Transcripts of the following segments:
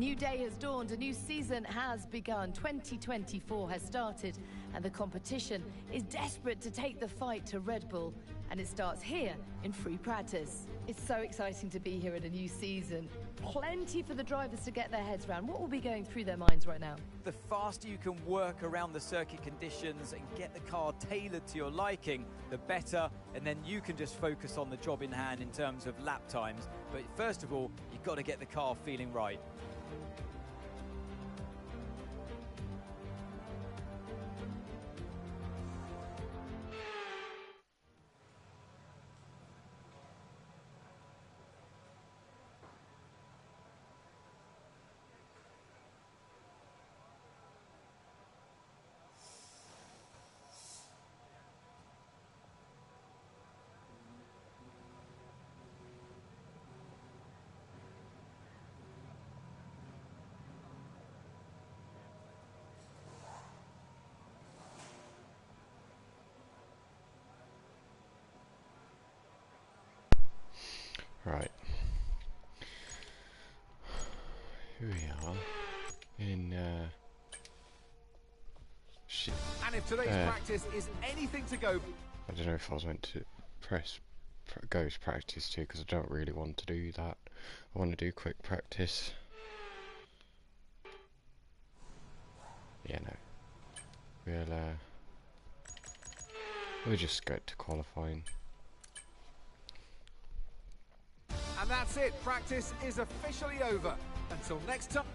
new day has dawned, a new season has begun. 2024 has started, and the competition is desperate to take the fight to Red Bull. And it starts here in free practice. It's so exciting to be here at a new season. Plenty for the drivers to get their heads around. What will be going through their minds right now? The faster you can work around the circuit conditions and get the car tailored to your liking, the better. And then you can just focus on the job in hand in terms of lap times. But first of all, you've got to get the car feeling right. Right, here we are in shit. And if today's practice is anything to go, I don't know if I was meant to go to practice too, because I don't really want to do that. I want to do quick practice. Yeah, no, we'll just go to qualifying. and that's it. Practice is officially over. Until next time.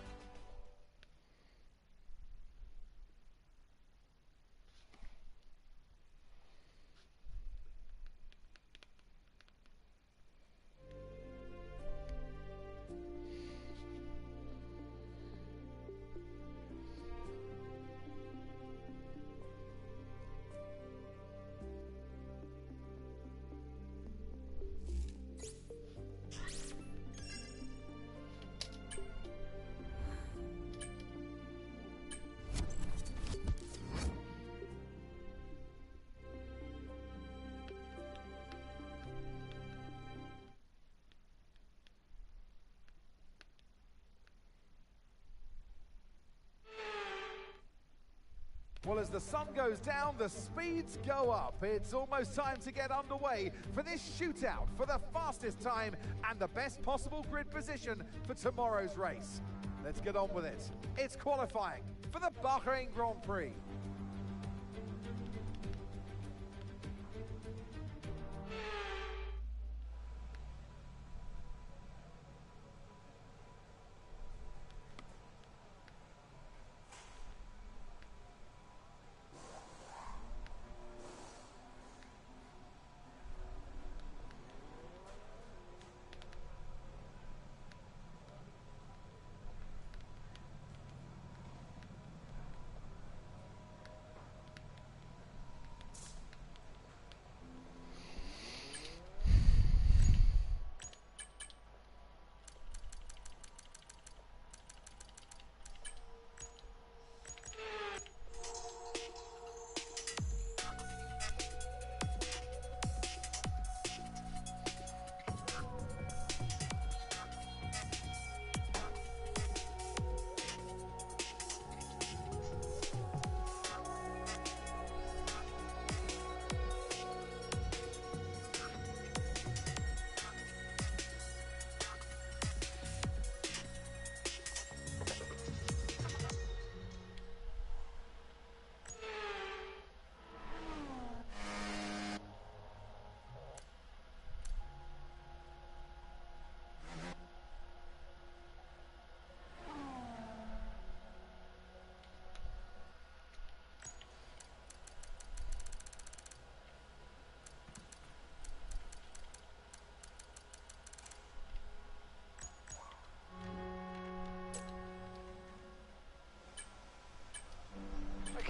Well, as the sun goes down, the speeds go up. It's almost time to get underway for this shootout for the fastest time and the best possible grid position for tomorrow's race. Let's get on with it. It's qualifying for the Bahrain Grand Prix.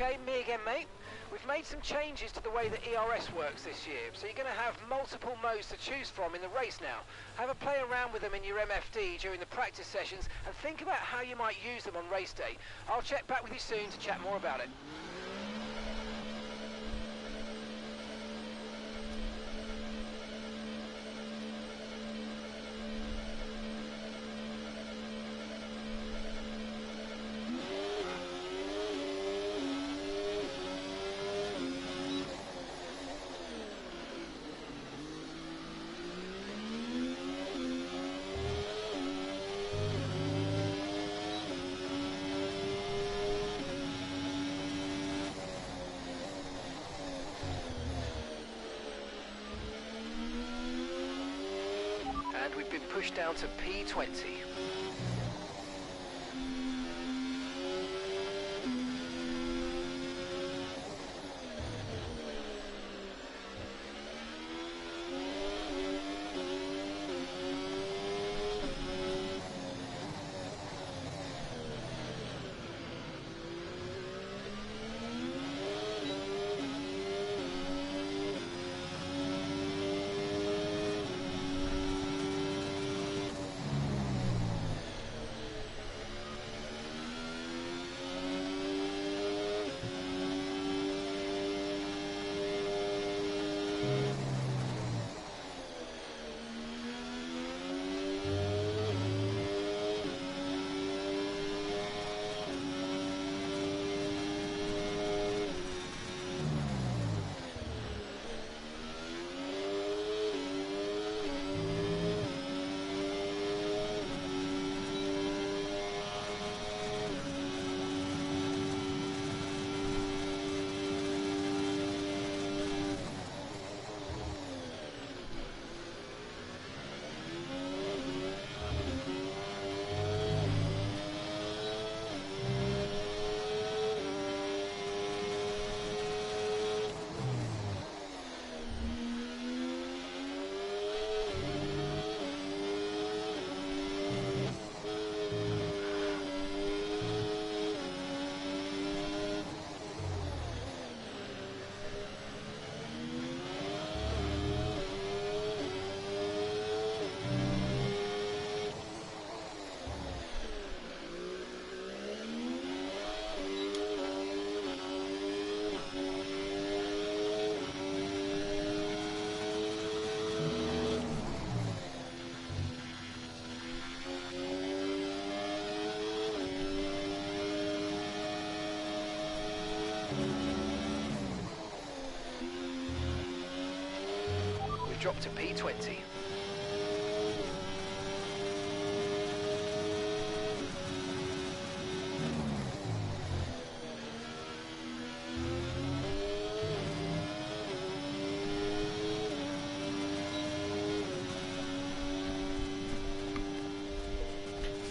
Okay, me again, mate. We've made some changes to the way that ERS works this year, so you're going to have multiple modes to choose from in the race now. Have a play around with them in your MFD during the practice sessions and think about how you might use them on race day. I'll check back with you soon to chat more about it. been pushed down to P20. Drop to P20.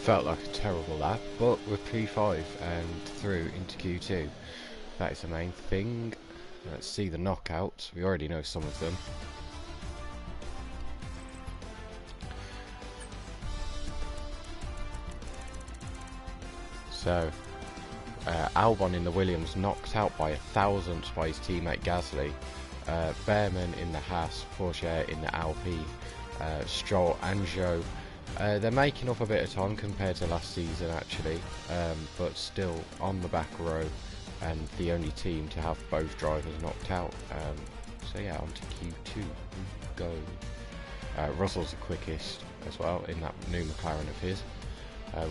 Felt like a terrible lap, but with P5 and through into Q2, that is the main thing. Let's see the knockouts. We already know some of them. So, Albon in the Williams knocked out by 1,000th by his teammate Gasly. Behrman in the Haas, Porsche in the Alpine, Stroll and Zhou. They're making up a bit of time compared to last season actually, but still on the back row and the only team to have both drivers knocked out. So yeah, on to Q2 we go. Russell's the quickest as well in that new McLaren of his.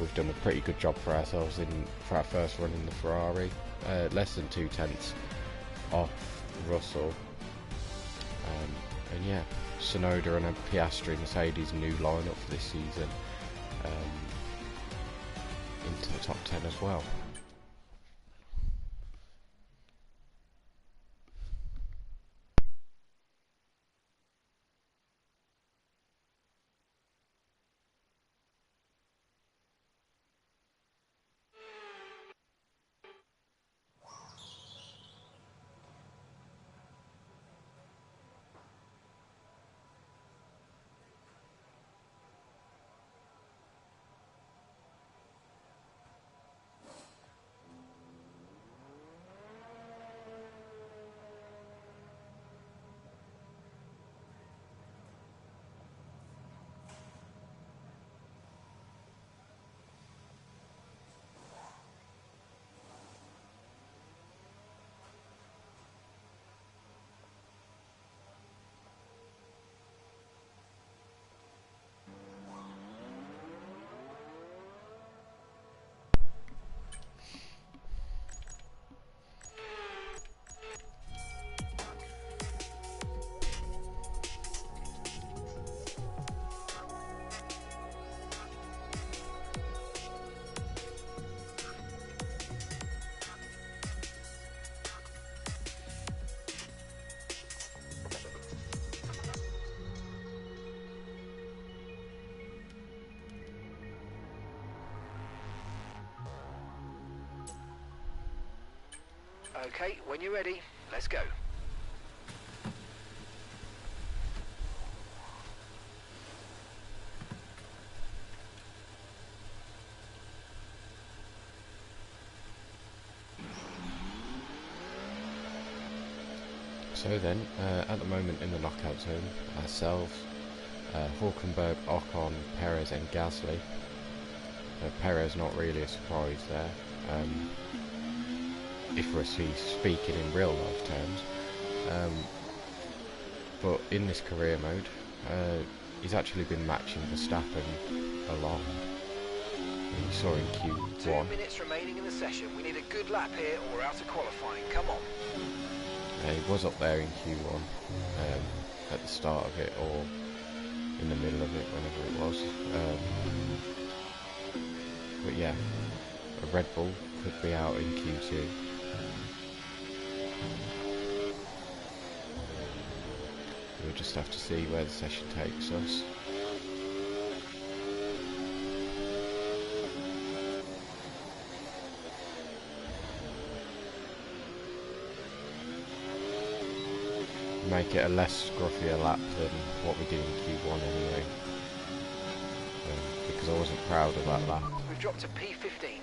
We've done a pretty good job for ourselves for our first run in the Ferrari. Less than 2/10 off Russell. And yeah, Tsunoda and a Piastri Mercedes new lineup for this season, into the top 10 as well. Okay, when you're ready, let's go. So then, at the moment in the knockout zone, ourselves, Hulkenberg, Ocon, Perez and Gasly. Perez not really a surprise there, if we're speaking in real life terms. But in this career mode, he's actually been matching Verstappen a lot. You saw in Q1. 2 minutes remaining in the session. We need a good lap here or we're out of qualifying. Come on. He was up there in Q1 at the start of it or in the middle of it, whenever it was. But yeah, a Red Bull could be out in Q2. We'll just have to see where the session takes us. Make it a less scruffier lap than what we did in Q1 anyway, because I wasn't proud of that lap. We've dropped to P15.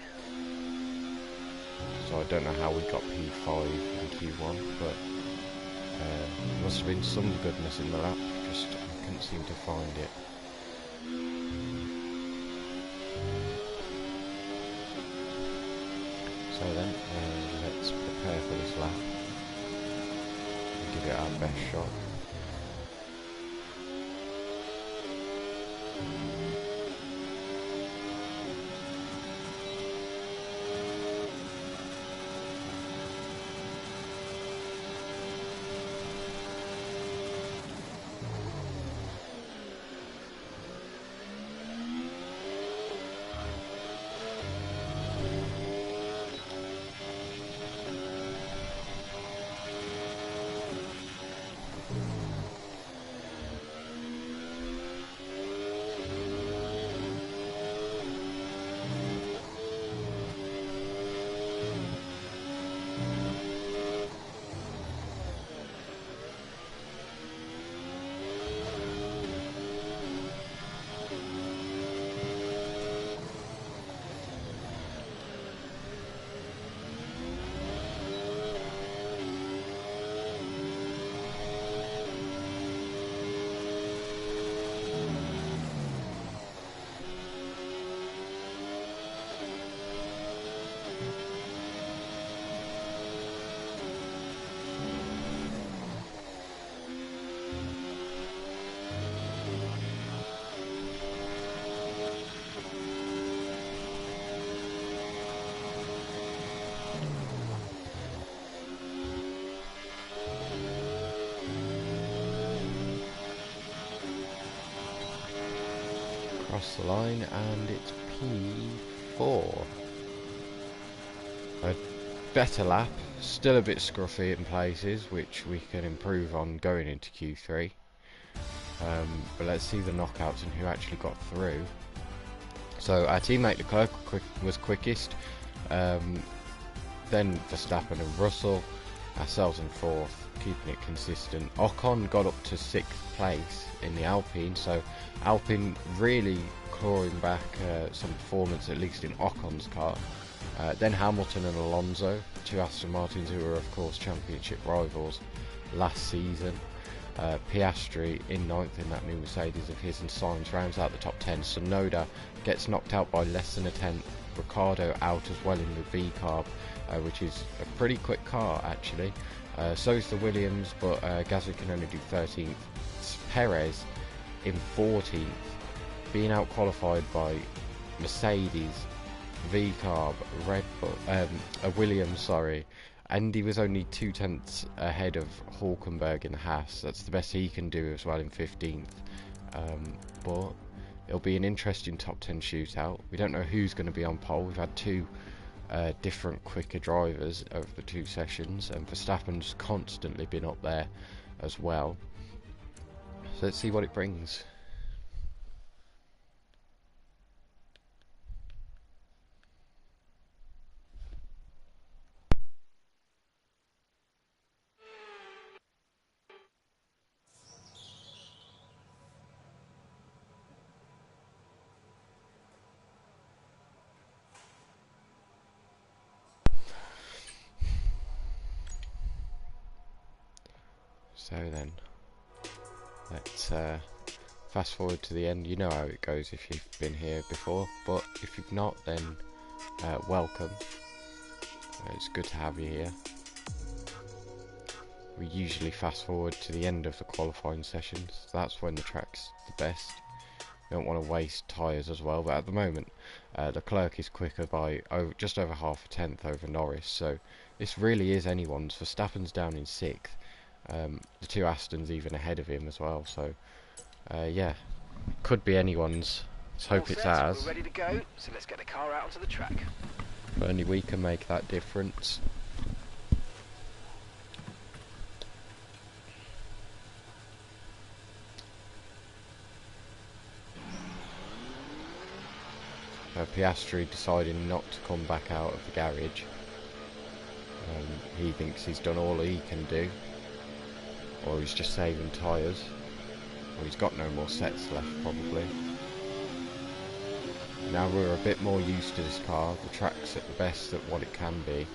So I don't know how we got P5 in Q1, but there must have been some goodness in the lap, just I couldn't seem to find it. So then, let's prepare for this lap. Give it our best shot. Across the line, and it's P4. A better lap, still a bit scruffy in places, which we can improve on going into Q3. But let's see the knockouts and who actually got through. So our teammate Leclerc was quickest, then Verstappen and Russell, ourselves in 4th, keeping it consistent. Ocon got up to 6th place in the Alpine, so Alpine really clawing back some performance, at least in Ocon's car. Then Hamilton and Alonso, 2 Aston Martins who were of course championship rivals last season. Piastri in 9th in that new Mercedes of his, and Sainz rounds out the top 10. Tsunoda gets knocked out by less than a tenth. Ricciardo out as well in the V-Carb, which is a pretty quick car actually. So is the Williams, but Gasly can only do 13th. Perez in 14th, being out qualified by Mercedes, V-Carb, Red Bull, Williams, sorry, and he was only 2 tenths ahead of Hulkenberg in the Haas. That's the best he can do as well in 15th. But it'll be an interesting top 10 shootout. We don't know who's going to be on pole. We've had 2 different quicker drivers over the 2 sessions, and Verstappen's constantly been up there as well. So let's see what it brings. So then, let's fast forward to the end. You know how it goes if you've been here before, but if you've not, then welcome. It's good to have you here. We usually fast forward to the end of the qualifying sessions. That's when the track's the best. We don't want to waste tyres as well, but at the moment Leclerc is quicker by just over half a tenth over Norris, so this really is anyone's. Verstappen's down in 6th. The two Astons even ahead of him as well, so yeah, could be anyone's. Let's hope it's ours. We're ready to go, so let's get the car out onto the track. But only we can make that difference. Piastri deciding not to come back out of the garage. He thinks he's done all he can do, or he's just saving tyres, or he's got no more sets left probably. Now we're a bit more used to this car, the track's at the best at what it can be.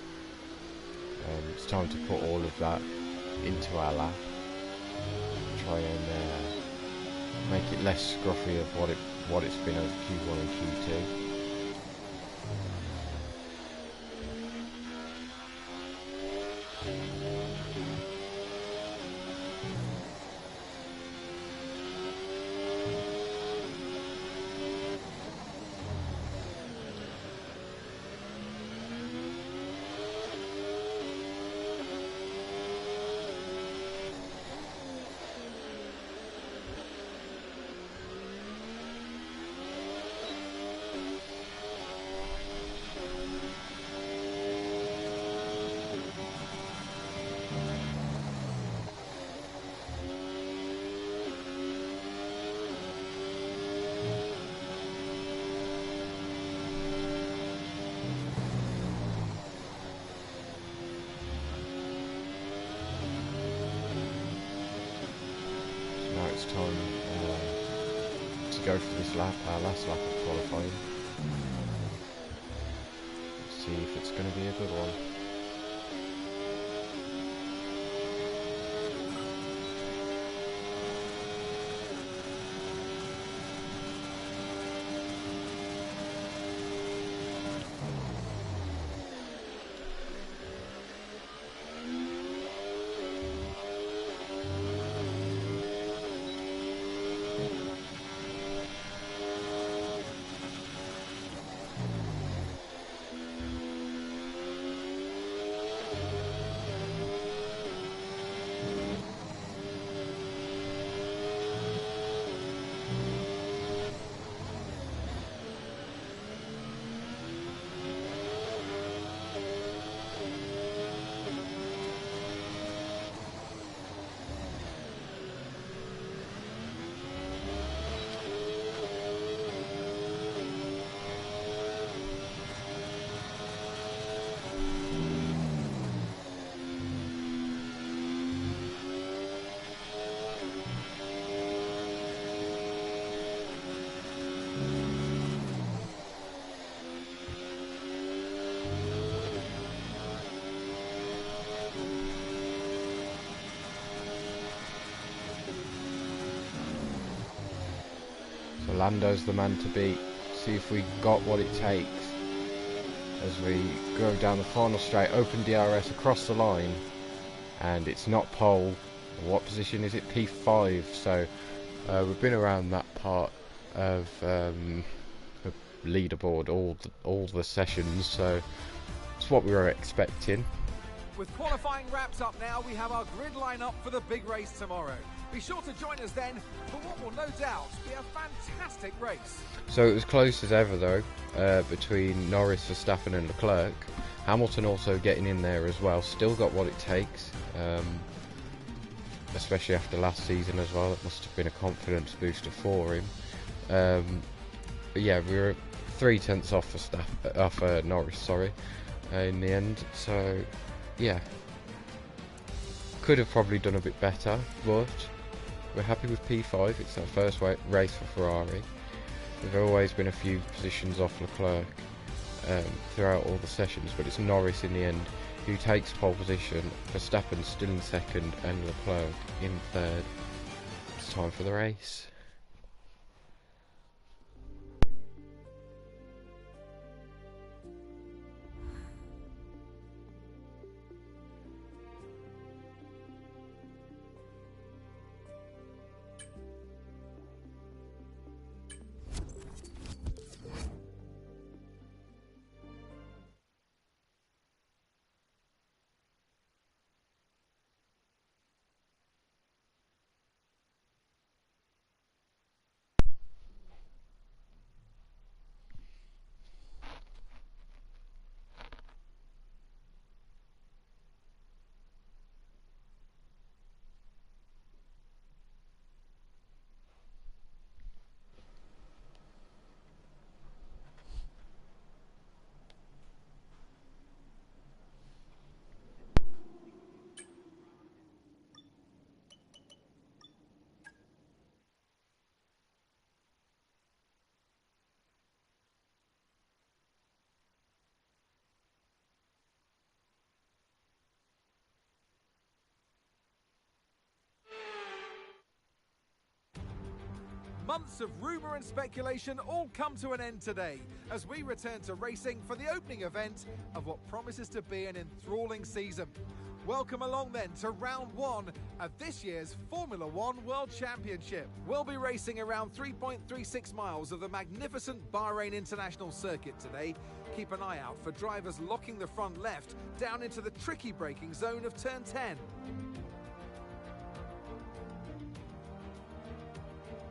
It's time to put all of that into our lap, try and make it less scruffy of what it's been over Q1 and Q2. It's time to go for this lap, our last lap of qualifying. Let's see if it's going to be a good one. Lando's the man to beat. See if we got what it takes as we go down the final straight. Open DRS across the line, and it's not pole. What position is it? P5. So we've been around that part of the leaderboard all the sessions, so it's what we were expecting. With qualifying wrapped up now, we have our grid lineup for the big race tomorrow. Be sure to join us then for what will no doubt be a fantastic race. So it was close as ever though, between Norris, Verstappen and Leclerc. Hamilton also getting in there as well, still got what it takes, especially after last season as well. It must have been a confidence booster for him. But yeah, we were 3 tenths off Norris, in the end. So yeah, could have probably done a bit better, but we're happy with P5. It's our first race for Ferrari. There've always been a few positions off Leclerc throughout all the sessions, but it's Norris in the end who takes pole position, Verstappen still in second and Leclerc in third. It's time for the race. Months of rumour and speculation all come to an end today as we return to racing for the opening event of what promises to be an enthralling season. Welcome along then to round one of this year's Formula One World Championship. We'll be racing around 3.36 miles of the magnificent Bahrain International Circuit today. Keep an eye out for drivers locking the front left down into the tricky braking zone of turn 10.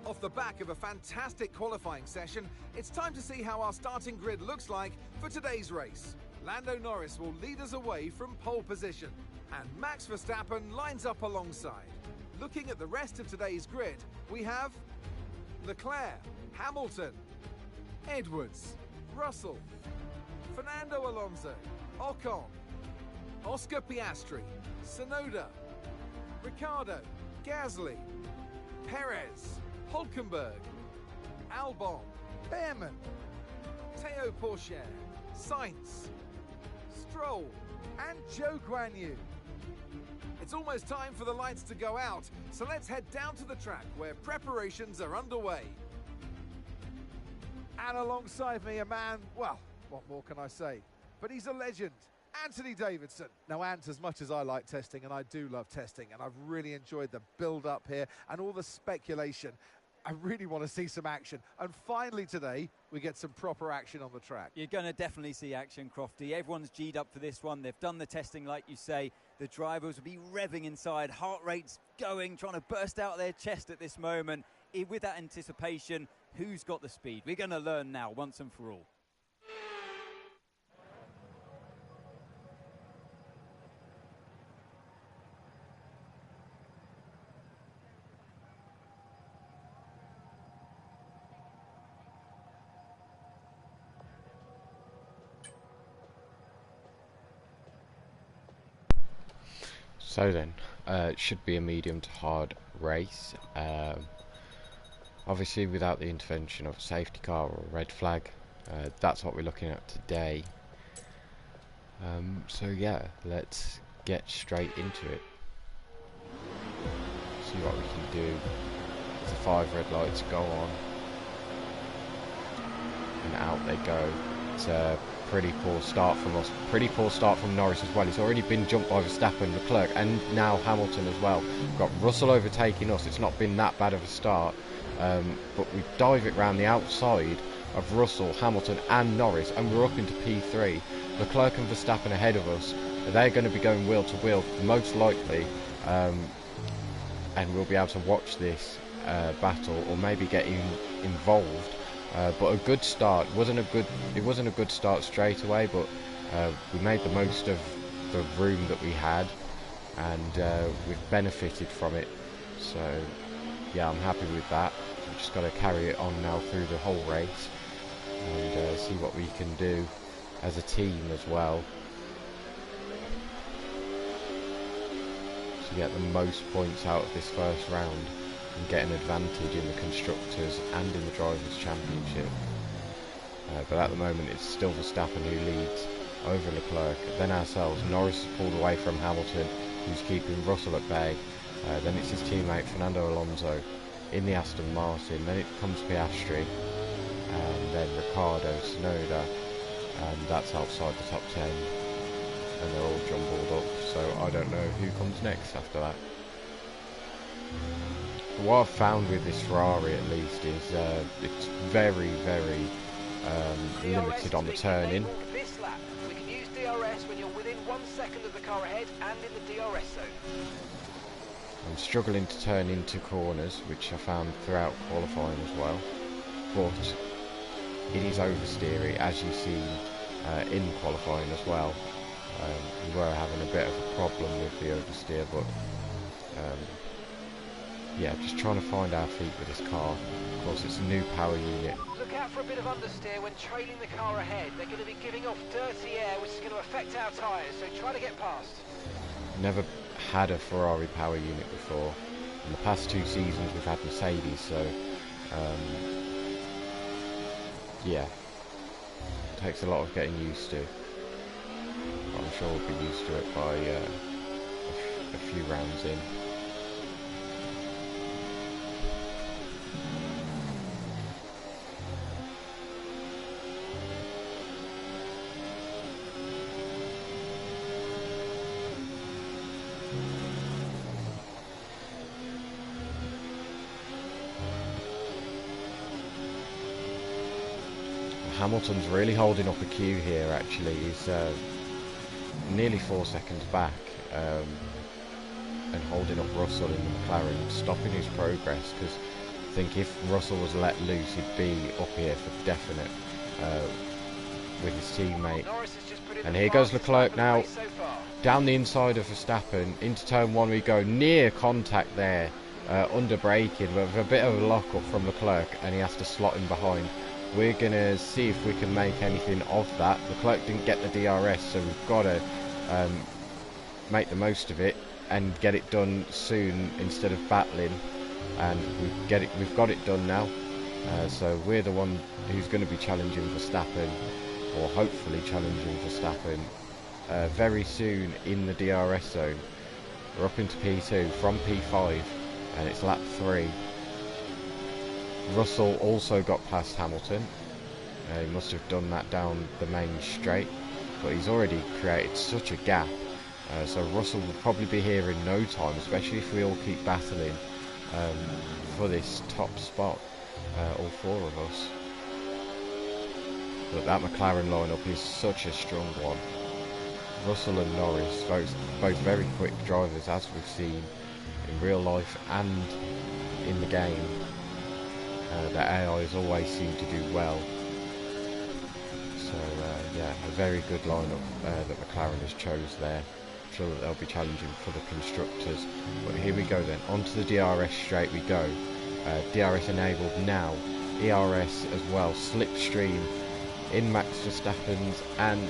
Off the back of a fantastic qualifying session, it's time to see how our starting grid looks like for today's race. Lando Norris will lead us away from pole position, and Max Verstappen lines up alongside. Looking at the rest of today's grid, we have Leclerc, Hamilton, Edwards, Russell, Fernando Alonso, Ocon, Oscar Piastri, Tsunoda, Ricciardo, Gasly, Perez, Hülkenberg, Albon, Behrman, Théo Pourchaire, Sainz, Stroll, and Zhou Guanyu. It's almost time for the lights to go out, so let's head down to the track where preparations are underway. And alongside me, a man, well, what more can I say? But he's a legend. Anthony Davidson. Now, Ant, as much as I like testing, and I do love testing, and I've really enjoyed the build-up here and all the speculation, I really want to see some action. And finally today, we get some proper action on the track. You're going to definitely see action, Crofty. Everyone's G'd up for this one. They've done the testing, like you say. The drivers will be revving inside, heart rates going, trying to burst out their chest at this moment. With that anticipation, who's got the speed? We're going to learn now, once and for all. So then, it should be a medium to hard race. Obviously without the intervention of a safety car or a red flag. That's what we're looking at today. So yeah, let's get straight into it. See what we can do. The 5 red lights go on. And out they go. It's a pretty poor start from us. Pretty poor start from Norris as well. He's already been jumped by Verstappen, Leclerc, and now Hamilton as well. We've got Russell overtaking us. It's not been that bad of a start, but we dive it round the outside of Russell, Hamilton and Norris, and we're up into P3. Leclerc and Verstappen ahead of us. They're going to be going wheel to wheel, most likely, and we'll be able to watch this battle, or maybe get involved. But a good start. It wasn't a good start straight away, but we made the most of the room that we had, and we've benefited from it. So yeah, I'm happy with that. We've just got to carry it on now through the whole race and see what we can do as a team as well to get the most points out of this first round and get an advantage in the Constructors and in the Drivers' Championship. but at the moment it's still Verstappen who leads over Leclerc, then ourselves. Norris has pulled away from Hamilton, who's keeping Russell at bay. Then it's his teammate Fernando Alonso in the Aston Martin, then it comes Piastri, and then Ricciardo, Tsunoda, and that's outside the top 10, and they're all jumbled up, so I don't know who comes next after that. What I've found with this Ferrari at least is it's very, very limited on the turning. This lap, we can use DRS when you're within 1 second of the car ahead and in the DRS zone. I'm struggling to turn into corners, which I found throughout qualifying as well, but it is oversteery, as you've seen in qualifying as well. We were having a bit of a problem with the oversteer, but yeah, just trying to find our feet with this car. Of course, it's a new power unit. Look out for a bit of understeer when trailing the car ahead. They're going to be giving off dirty air, which is going to affect our tyres, so try to get past. Never had a Ferrari power unit before. In the past 2 seasons we've had Mercedes, so yeah, it takes a lot of getting used to. But I'm sure we'll be used to it by a few rounds in. Hamilton's really holding up a queue here actually. He's nearly 4 seconds back and holding up Russell in the McLaren, stopping his progress, because I think if Russell was let loose he'd be up here for definite with his teammate. And here goes Leclerc now, down the inside of Verstappen, into turn 1 we go, near contact there, under braking, but with a bit of a lock up from Leclerc, and he has to slot in behind. We're going to see if we can make anything of that. Leclerc didn't get the DRS, so we've got to make the most of it and get it done soon instead of battling. And we've got it done now. So we're the one who's going to be challenging Verstappen, or hopefully challenging Verstappen very soon in the DRS zone. We're up into P2 from P5, and it's lap 3. Russell also got past Hamilton. He must have done that down the main straight, but he's already created such a gap. So Russell will probably be here in no time, especially if we all keep battling for this top spot, all 4 of us. But that McLaren lineup is such a strong one. Russell and Norris, both very quick drivers, as we've seen in real life and in the game. The AIs always seem to do well. So yeah, a very good lineup that McLaren has chose there. I'm sure that they'll be challenging for the constructors. But here we go then, onto the DRS straight we go. DRS enabled now, ERS as well, slipstream in Max Verstappen's, and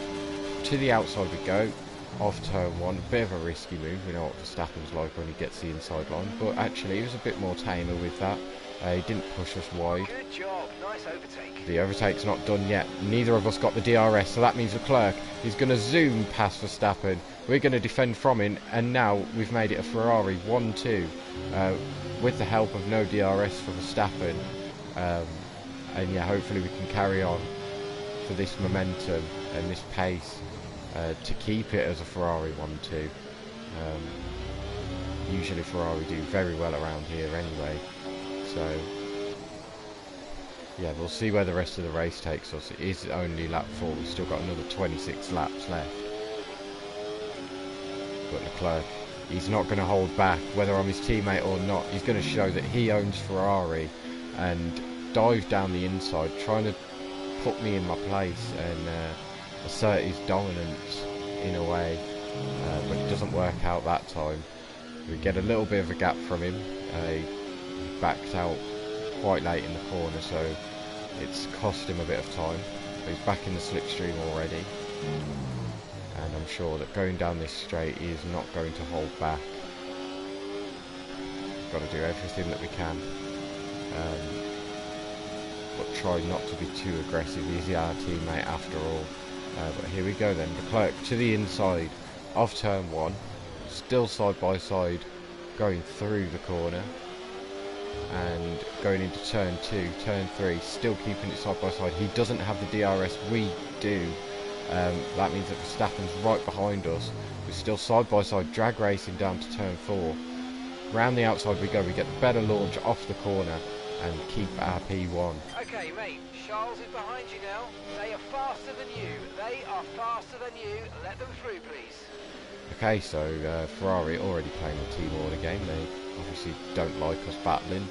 to the outside we go, off turn 1. Bit of a risky move, we know what Verstappen's like when he gets the inside line, but actually he was a bit more tamer with that. He didn't push us wide. Good job, nice overtake. The overtake's not done yet. Neither of us got the DRS, so that means Leclerc is going to zoom past Verstappen. We're going to defend from him, and now we've made it a Ferrari 1-2 with the help of no DRS for Verstappen. And yeah, hopefully we can carry on for this momentum and this pace to keep it as a Ferrari 1-2. Usually Ferrari do very well around here anyway. So yeah, we'll see where the rest of the race takes us. It is only lap 4, we've still got another 26 laps left. But Leclerc, he's not going to hold back, whether I'm his teammate or not. He's going to show that he owns Ferrari and dive down the inside, trying to put me in my place and assert his dominance in a way. But it doesn't work out that time. We get a little bit of a gap from him. He backed out quite late in the corner, so it's cost him a bit of time. But he's back in the slipstream already, and I'm sure that going down this straight he is not going to hold back. We've got to do everything that we can. but try not to be too aggressive. He's our teammate after all. But here we go then. Leclerc to the inside of turn 1, still side by side, going through the corner, and going into turn 2, turn 3, still keeping it side by side. He doesn't have the DRS, we do. That means that Verstappen's right behind us. We're still side by side, drag racing down to turn 4. Round the outside we go, we get the better launch off the corner and keep our P1. Okay, mate, Charles is behind you now. They are faster than you. They are faster than you. Let them through, please. Okay, so Ferrari already playing the team order game. They obviously don't like us battling.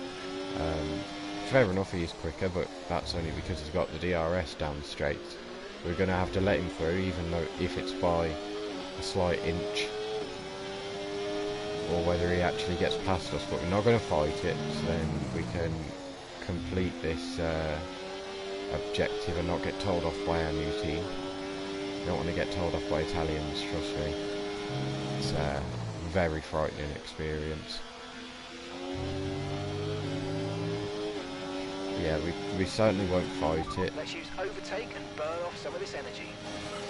Fair enough, he is quicker, but that's only because he's got the DRS down the straight. We're going to have to let him through, even though if it's by a slight inch, or whether he actually gets past us, but we're not going to fight it, so then we can complete this objective and not get told off by our new team. We don't want to get told off by Italians, trust me. It's a very frightening experience. Yeah, we certainly won't fight it. Let's use overtake and burn off some of this energy.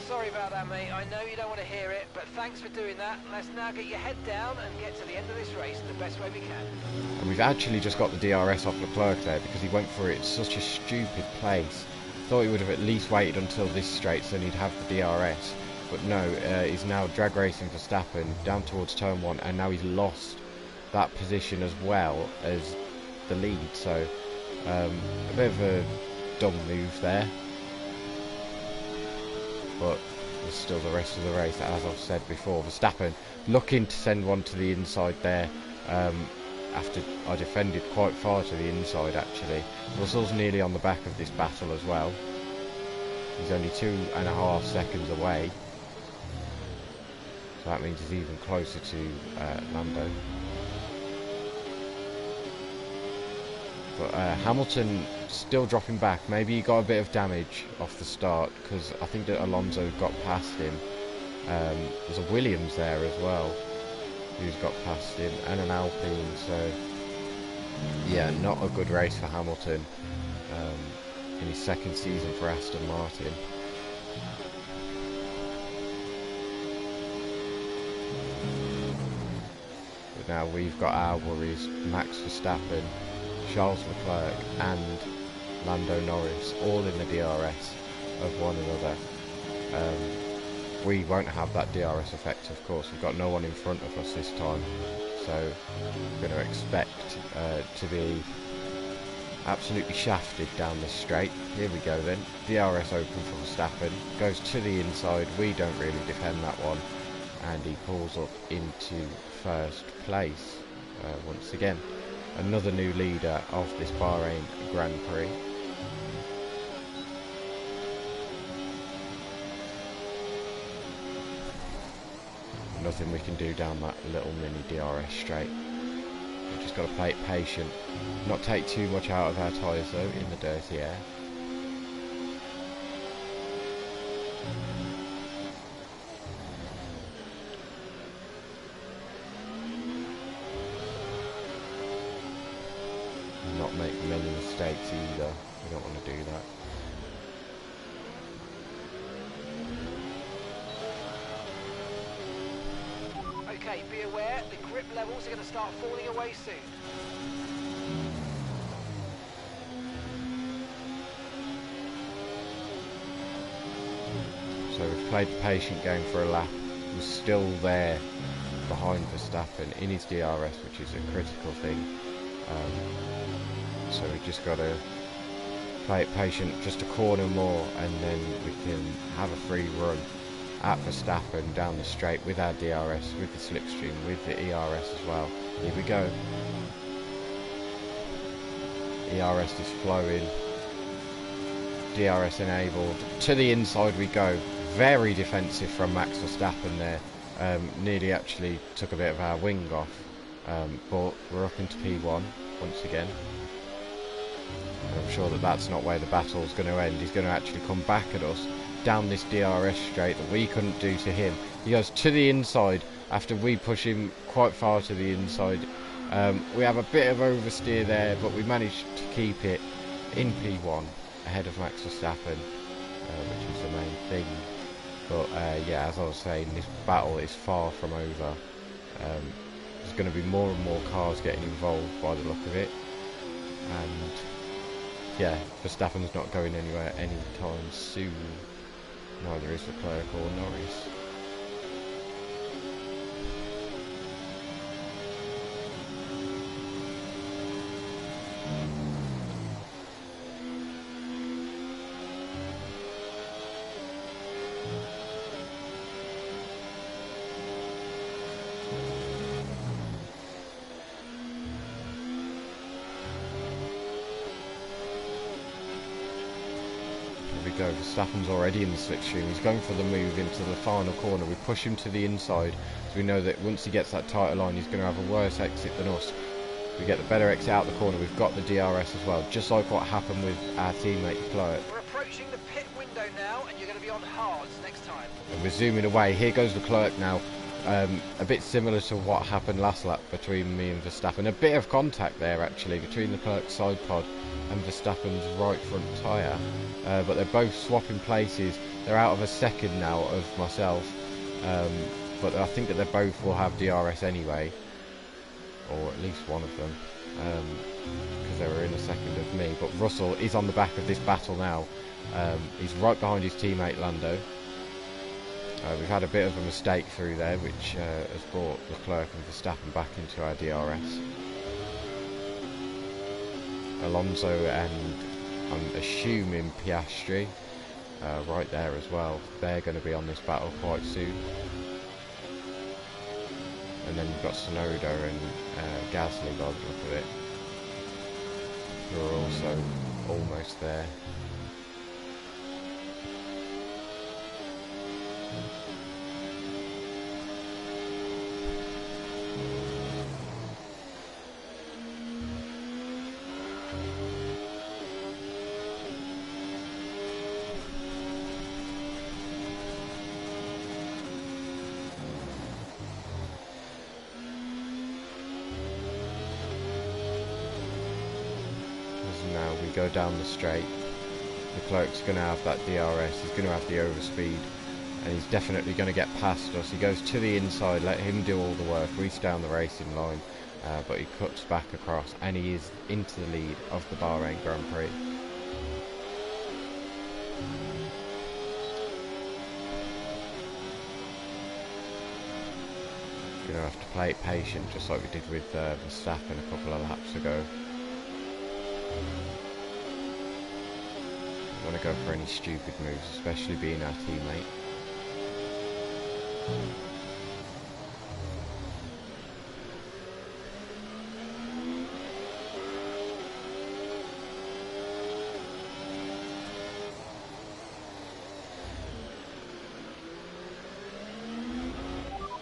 Sorry about that, mate. I know you don't want to hear it, but thanks for doing that. Let's now get your head down and get to the end of this race in the best way we can. And we've actually just got the DRS off Leclerc there because he went for it in such a stupid place. Thought he would have at least waited until this straight so then he'd have the DRS. But no, he's now drag racing Verstappen down towards turn 1, and now he's lost that position as well as the lead. So a bit of a dumb move there. But there's still the rest of the race, as I've said before. Verstappen looking to send one to the inside there, after I defended quite far to the inside actually. Russell's nearly on the back of this battle as well. He's only 2.5 seconds away. So that means he's even closer to Lando. But Hamilton still dropping back. Maybe he got a bit of damage off the start because I think that Alonso got past him. There's a Williams there as well who's got past him, and an Alpine. So yeah, not a good race for Hamilton in his second season for Aston Martin. But now we've got our worries. Max Verstappen, Charles Leclerc and Lando Norris all in the DRS of one another. We won't have that DRS effect, of course. We've got no one in front of us this time, so we're going to expect to be absolutely shafted down this straight. Here we go then. DRS open for Verstappen, goes to the inside. We don't really defend that one, and he pulls up into first place once again. Another new leader of this Bahrain Grand Prix. Nothing we can do down that little mini DRS straight. We've just got to play it patient. Not take too much out of our tyres though in the dirty air. Not make many mistakes either. We don't want to do that. Okay, be aware, the grip levels are going to start falling away soon. So we've played the patient game for a lap. We're still there behind Verstappen in his DRS, which is a critical thing. So we've just got to play it patient, just a corner more, and then we can have a free run at Verstappen down the straight with our DRS, with the slipstream, with the ERS as well. Here we go. ERS is flowing. DRS enabled. To the inside we go. Very defensive from Max Verstappen there. Nearly actually took a bit of our wing off. But we're up into P1 once again. And I'm sure that that's not where the battle's going to end. He's going to actually come back at us down this DRS straight that we couldn't do to him. He goes to the inside after we push him quite far to the inside. We have a bit of oversteer there, but we managed to keep it. in P1 ahead of Max Verstappen, which is the main thing. But yeah, as I was saying, this battle is far from over. There's going to be more and more cars getting involved by the look of it, and yeah, Verstappen's not going anywhere anytime soon. Neither is Leclerc or Norris. Go. Verstappen's already in the slipstream. He's going for the move into the final corner. We push him to the inside, so we know that once he gets that tighter line, he's going to have a worse exit than us. We get the better exit out the corner. We've got the DRS as well, just like what happened with our teammate Leclerc. We're approaching the pit window now, and you're going to be on hards next time. And we're zooming away. Here goes Leclerc now. A bit similar to what happened last lap between me and Verstappen. A bit of contact there actually between Leclerc's side pod and Verstappen's right front tyre, but they're both swapping places. They're out of a second now of myself, but I think that they both will have DRS anyway, or at least one of them, because they were in a second of me. But Russell is on the back of this battle now. He's right behind his teammate Lando. We've had a bit of a mistake through there, which has brought Leclerc and Verstappen back into our DRS. Alonso and I'm assuming Piastri right there as well. They're going to be on this battle quite soon. And then you've got Tsunoda and Gasly by the look of it, who are also almost there. Now we go down the straight. Leclerc's going to have that DRS, he's going to have the overspeed, and he's definitely going to get past us. He goes to the inside, let him do all the work, we stay on the racing line, but he cuts back across, and he is into the lead of the Bahrain Grand Prix. Going to have to play it patient, just like we did with Verstappen a couple of laps ago. Don't want to go for any stupid moves, especially being our teammate.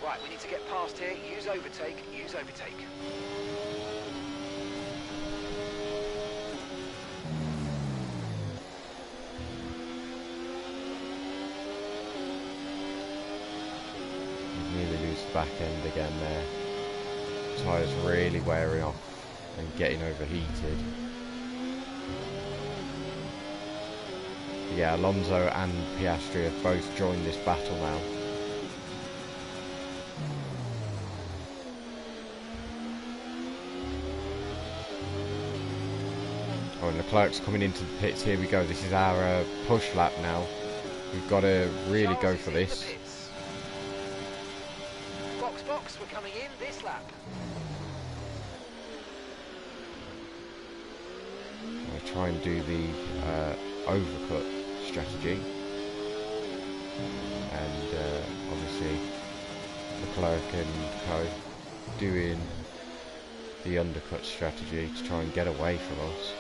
Right, we need to get past here. Use overtake, use overtake. Back end again there. Tyres really wearing off and getting overheated. Yeah, Alonso and Piastri have both joined this battle now. Oh, and Leclerc's coming into the pits. Here we go. This is our push lap now. We've got to really go for this. Box, we're coming in this lap. I'll try and do the overcut strategy, and obviously Leclerc and Co doing the undercut strategy to try and get away from us.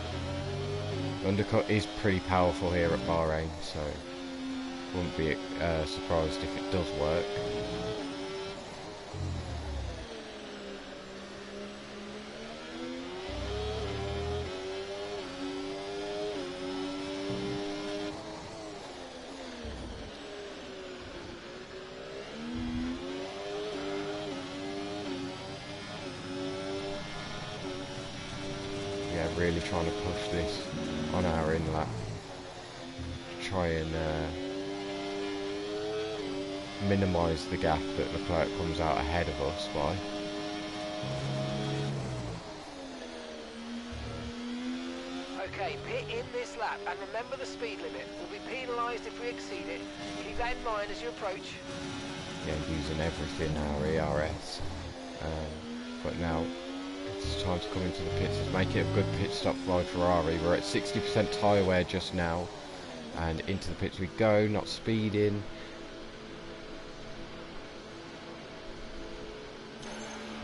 The undercut is pretty powerful here at Bahrain, so wouldn't be surprised if it does work. really trying to push this on our in lap. Try and minimise the gap that Leclerc comes out ahead of us by. Okay, pit in this lap, and remember the speed limit. We'll be penalised if we exceed it. Keep that in mind as you approach. Yeah, using everything our ERS. But now it's time to come into the pits. Let's make it a good pit stop by Ferrari. We're at 60% tyre wear just now. And into the pits we go, not speeding.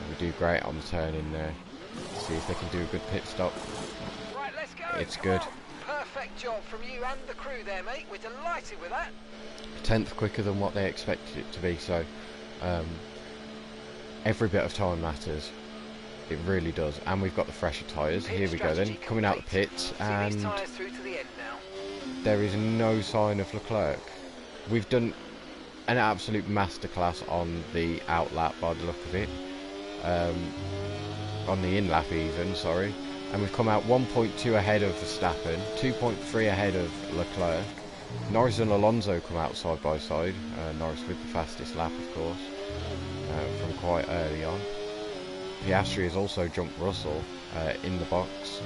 We do great on the turn in there. See if they can do a good pit stop. Right, let's go. It's Come good. on. Perfect job from you and the crew there, mate. We're delighted with that. 10th quicker than what they expected it to be, so every bit of time matters. It really does. And we've got the fresher tyres. Here we go then, coming out the pits, and these tyres through to the end now. there is no sign of Leclerc. We've done an absolute masterclass on the out lap by the look of it. On the in lap even, sorry. And we've come out 1.2 ahead of Verstappen, 2.3 ahead of Leclerc. Norris and Alonso come out side by side. Norris with the fastest lap, of course, from quite early on. Piastri has also jumped Russell in the box.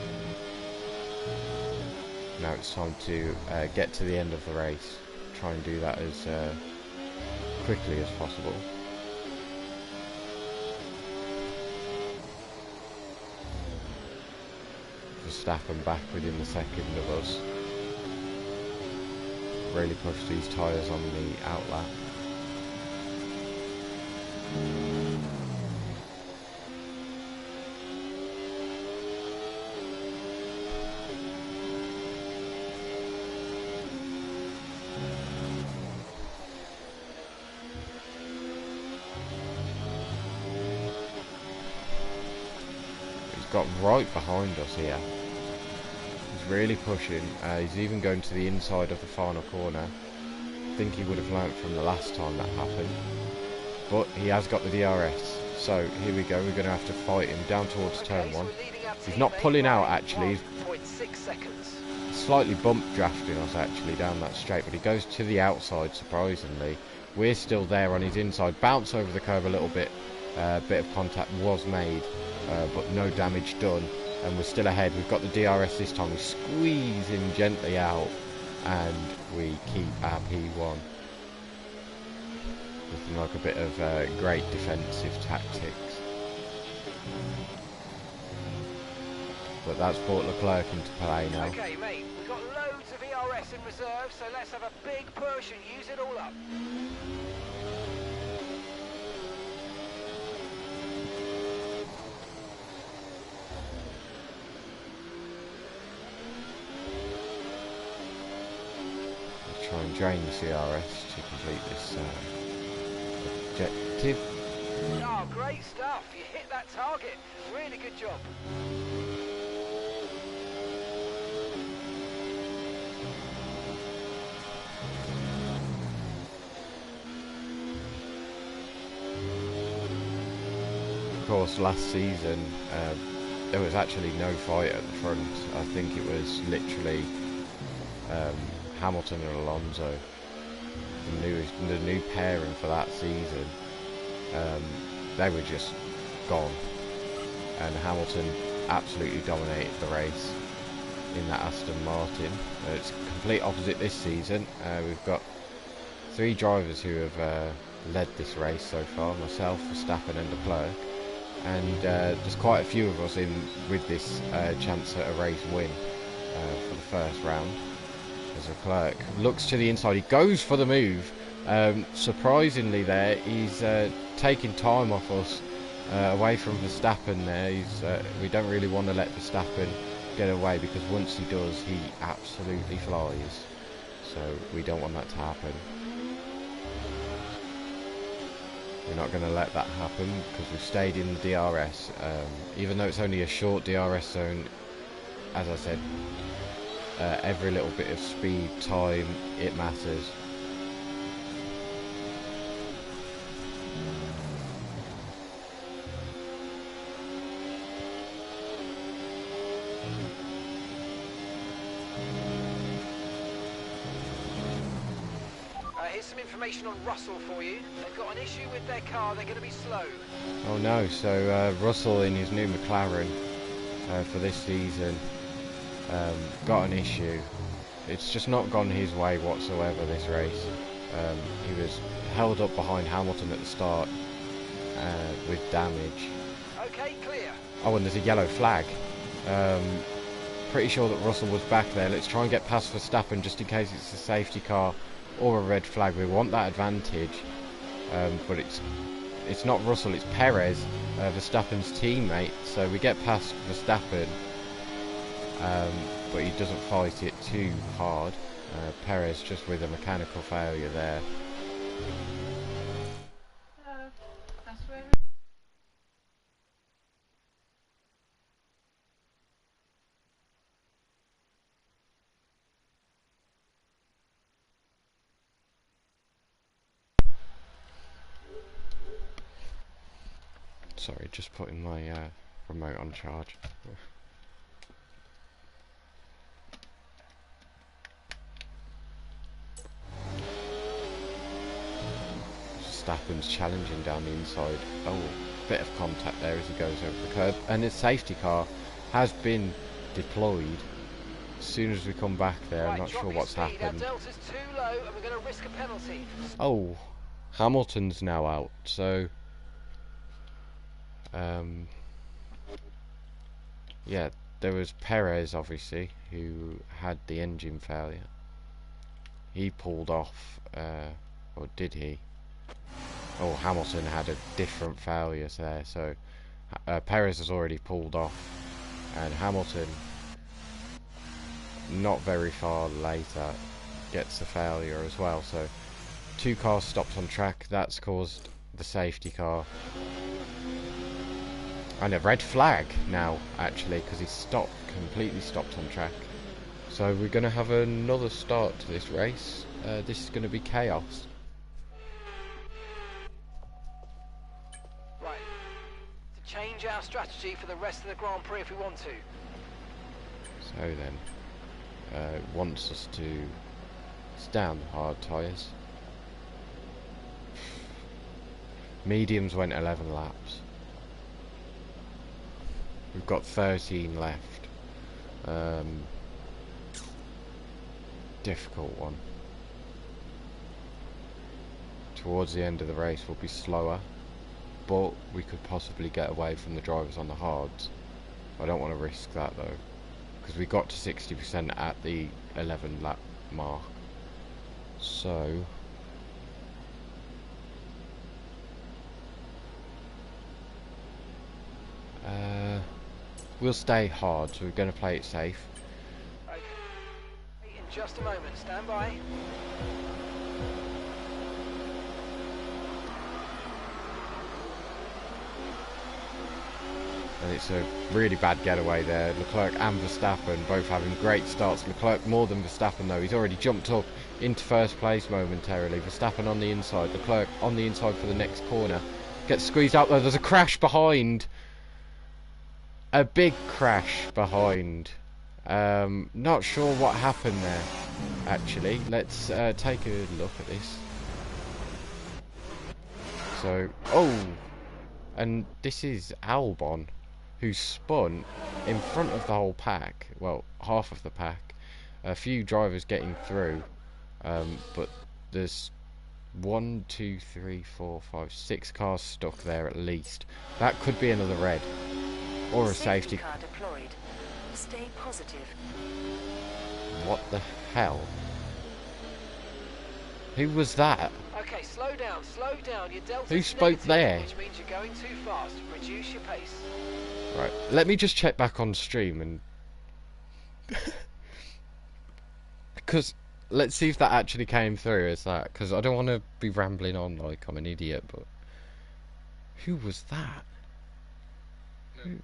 Now it's time to get to the end of the race. Try and do that as quickly as possible. Verstappen back within the second of us. Really push these tyres on the out lap. He's got right behind us here. He's really pushing. He's even going to the inside of the final corner. I think he would have learnt from the last time that happened. But he has got the DRS. So here we go. We're going to have to fight him down towards turn one. He's not pulling out actually. He's slightly bump drafting us actually down that straight, but he goes to the outside surprisingly. We're still there on his inside. Bounce over the curve a little bit. Bit of contact was made, but no damage done. And we're still ahead. We've got the DRS this time. We squeeze him gently out, and we keep our P1. Looking like a bit of great defensive tactics. But that's brought Leclerc into play now. Okay, mate, we've got loads of ERS in reserve, so let's have a big push and use it all up. Try and drain the CRS to complete this objective. Oh, great stuff. You hit that target. Really good job. Of course, last season there was actually no fight at the front. I think it was literally Hamilton and Alonso, the new pairing for that season. They were just gone, and Hamilton absolutely dominated the race in that Aston Martin. It's complete opposite this season. We've got 3 drivers who have led this race so far: myself, Verstappen and Leclerc. And there's quite a few of us in with this chance at a race win for the first round. As Leclerc looks to the inside, he goes for the move. Surprisingly there, he's taking time off us, away from Verstappen there. We don't really want to let Verstappen get away, because once he does, he absolutely flies. So we don't want that to happen. We're not going to let that happen, because we've stayed in the DRS. Even though it's only a short DRS zone, as I said, every little bit of speed, time, it matters. some information on Russell for you. They've got an issue with their car, they're going to be slow. Oh no, so Russell in his new McLaren for this season got an issue. It's just not gone his way whatsoever, this race. He was held up behind Hamilton at the start with damage. Okay, clear. Oh, and there's a yellow flag. Pretty sure that Russell was back there. Let's try and get past Verstappen just in case it's a safety car or a red flag. We want that advantage, but it's not Russell, it's Perez, Verstappen's teammate. So we get past Verstappen, but he doesn't fight it too hard. Perez just with a mechanical failure there. Sorry, just putting my remote on charge. Verstappen's challenging down the inside. Oh, bit of contact there as he goes over the curb. And his safety car has been deployed. As soon as we come back there, I'm not sure what's happened. Our delta's too low and we're going to risk a penalty. Oh, Hamilton's now out, so... yeah, there was Perez, obviously, who had the engine failure. He pulled off, or did he? Oh, Hamilton had a different failure there, so Perez has already pulled off, and Hamilton, not very far later, gets the failure as well. So 2 cars stopped on track. That's caused the safety car. And a red flag now, actually, because he completely stopped on track. So we're going to have another start to this race. This is going to be chaos. Right. To change our strategy for the rest of the Grand Prix if we want to. So then, it wants us to down the hard tyres. Mediums went 11 laps. We've got 13 left. Difficult one. Towards the end of the race we'll be slower, but we could possibly get away from the drivers on the hards. I don't want to risk that though, because we got to 60% at the 11 lap mark. So we'll stay hard, so we're going to play it safe. Okay. In just a moment, stand by. And it's a really bad getaway there. Leclerc and Verstappen both having great starts. Leclerc more than Verstappen though. He's already jumped up into first place momentarily. Verstappen on the inside. Leclerc on the inside for the next corner. Gets squeezed out though. There's a crash behind. A big crash behind. Not sure what happened there, actually. Let's take a look at this. So, oh, and this is Albon, who spun in front of the whole pack. Well, half of the pack. A few drivers getting through, but there's 1, 2, 3, 4, 5, 6 cars stuck there at least. That could be another red. Or a safety car deployed. Stay positive. What the hell? Who was that? Okay, slow down, slow down. Your delta's Who spoke negative, there? which means you're going too fast. Reduce your pace. Right, let me just check back on stream and... because let's see if that actually came through as that, because I don't want to be rambling on like I'm an idiot, but... Who was that? Right,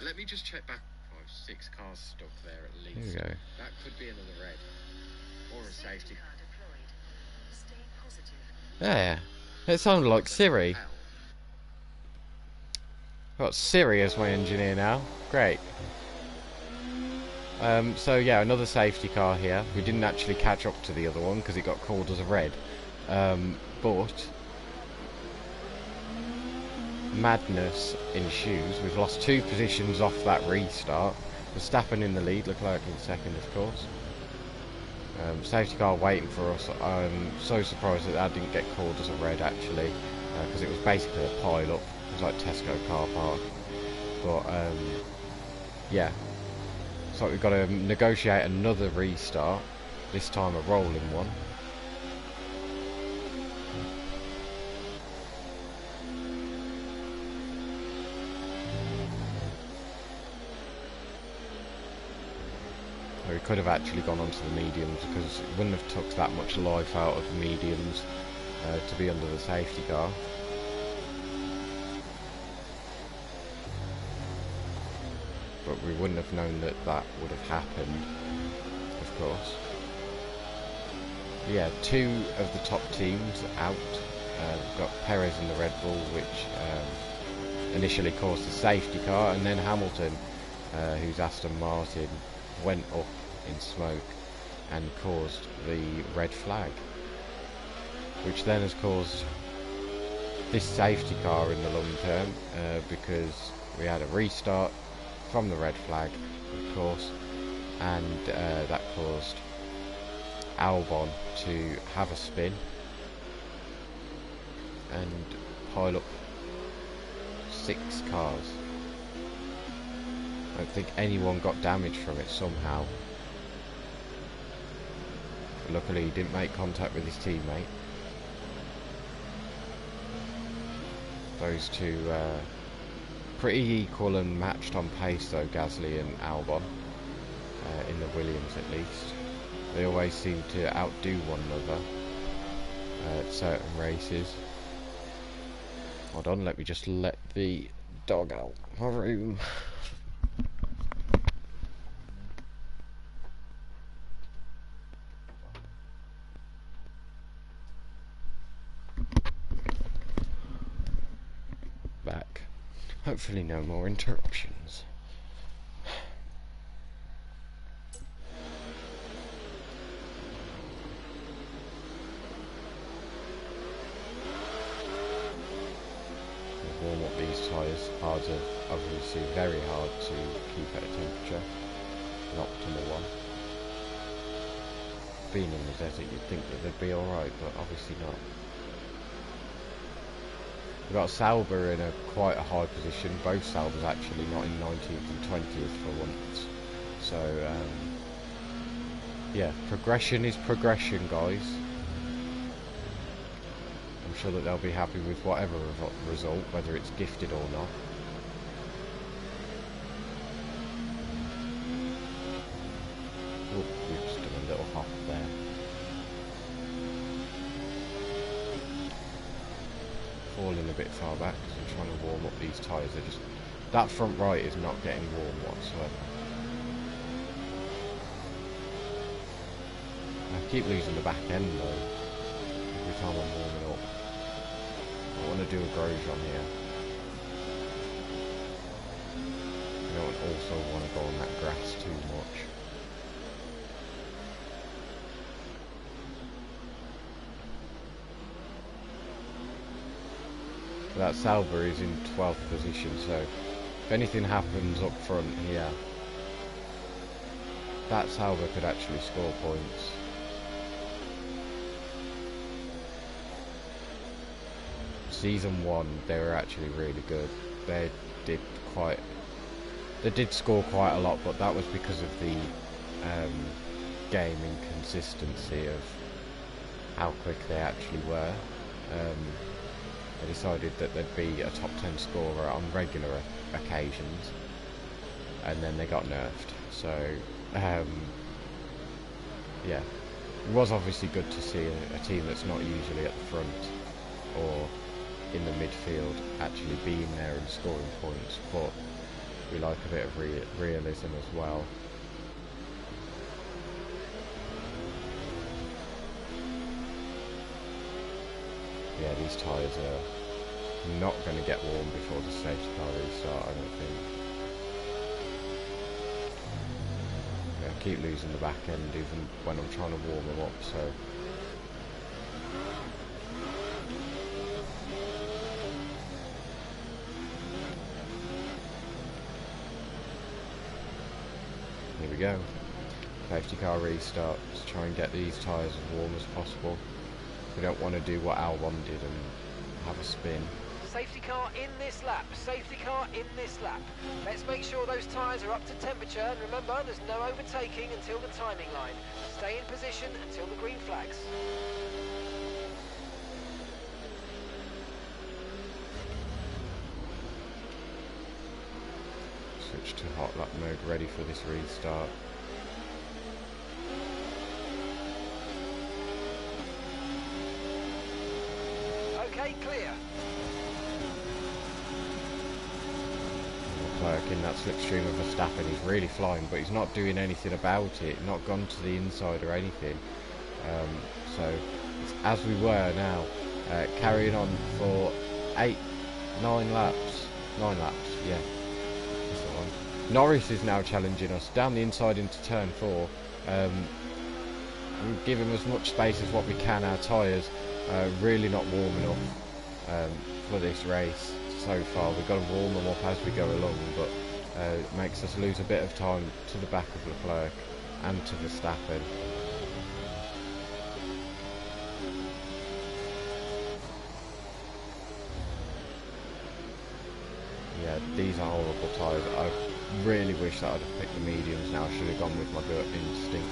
let me just check back. 5, 6 cars stuck there at least. There we go. That could be another red. Or a safety car deployed. Stay positive. Yeah, it sounded like Siri. Got Siri as my engineer now. Great. So yeah, another safety car here. We didn't actually catch up to the other one because it got called as a red. But madness ensues. We've lost 2 positions off that restart. Verstappen in the lead, Leclerc in second, of course. Safety car waiting for us. I'm so surprised that didn't get called as a red actually, because it was basically a pile up. It was like Tesco car park. But yeah, so we've got to negotiate another restart. This time a rolling one. We could have actually gone on to the mediums because it wouldn't have took that much life out of the mediums to be under the safety car. But we wouldn't have known that that would have happened, of course. Yeah, 2 of the top teams out. We've got Perez in the Red Bull, which initially caused the safety car, and then Hamilton, who's Aston Martin, went up in smoke and caused the red flag, which then has caused this safety car in the long term, because we had a restart from the red flag, of course, and that caused Albon to have a spin and pile up 6 cars. I don't think anyone got damage from it somehow. Luckily he didn't make contact with his teammate. Those 2 pretty equal and matched on pace though, Gasly and Albon, in the Williams at least. They always seem to outdo one another at certain races. Hold on, let me just let the dog out my room. Back. Hopefully no more interruptions. Warm up these tyres. Obviously very hard to keep at a temperature, an optimal one. Being in the desert you'd think that they'd be alright, but obviously not. We've got Sauber in quite a high position. Both Saubers actually not in 19th and 20th for once. So yeah, progression is progression, guys. I'm sure that they'll be happy with whatever result, whether it's gifted or not. Oh, we've just done a little hop there. Falling a bit far back because I'm trying to warm up these tyres. They're just, that front right is not getting warm whatsoever. I keep losing the back end though every time I'm warming up. I want to do a Grosjean here. I don't also want to go on that grass too much. That Sauber is in 12th position, so if anything happens up front here, that Sauber could actually score points. Season 1, they were actually really good. They did score quite a lot, but that was because of the game inconsistency of how quick they actually were. They decided that they'd be a top 10 scorer on regular occasions, and then they got nerfed. So yeah, it was obviously good to see a team that's not usually at the front or in the midfield actually being there and scoring points, but we like a bit of realism as well. Yeah, these tyres are not going to get warm before the safety car restart, I don't think. keep losing the back end even when I'm trying to warm them up, so here we go. Safety car restart to try and get these tyres as warm as possible. We don't want to do what Albon did and have a spin. Safety car in this lap, safety car in this lap. Let's make sure those tyres are up to temperature, and remember, there's no overtaking until the timing line. Stay in position until the green flags. Switch to hot lap mode, ready for this restart. Okay, clear. Leclerc in that slipstream of Verstappen, he's really flying, but he's not doing anything about it, not gone to the inside or anything. So it's as we were now, carrying on for 9 laps, yeah. That's the one. Norris is now challenging us down the inside into turn 4. We give him as much space as what we can. Our tyres really not warm enough for this race so far. We've got to warm them up as we go along, but it makes us lose a bit of time to the back of Leclerc and to Verstappen. Yeah, these are horrible tyres. I really wish that I'd have picked the mediums now. I should have gone with my gut instinct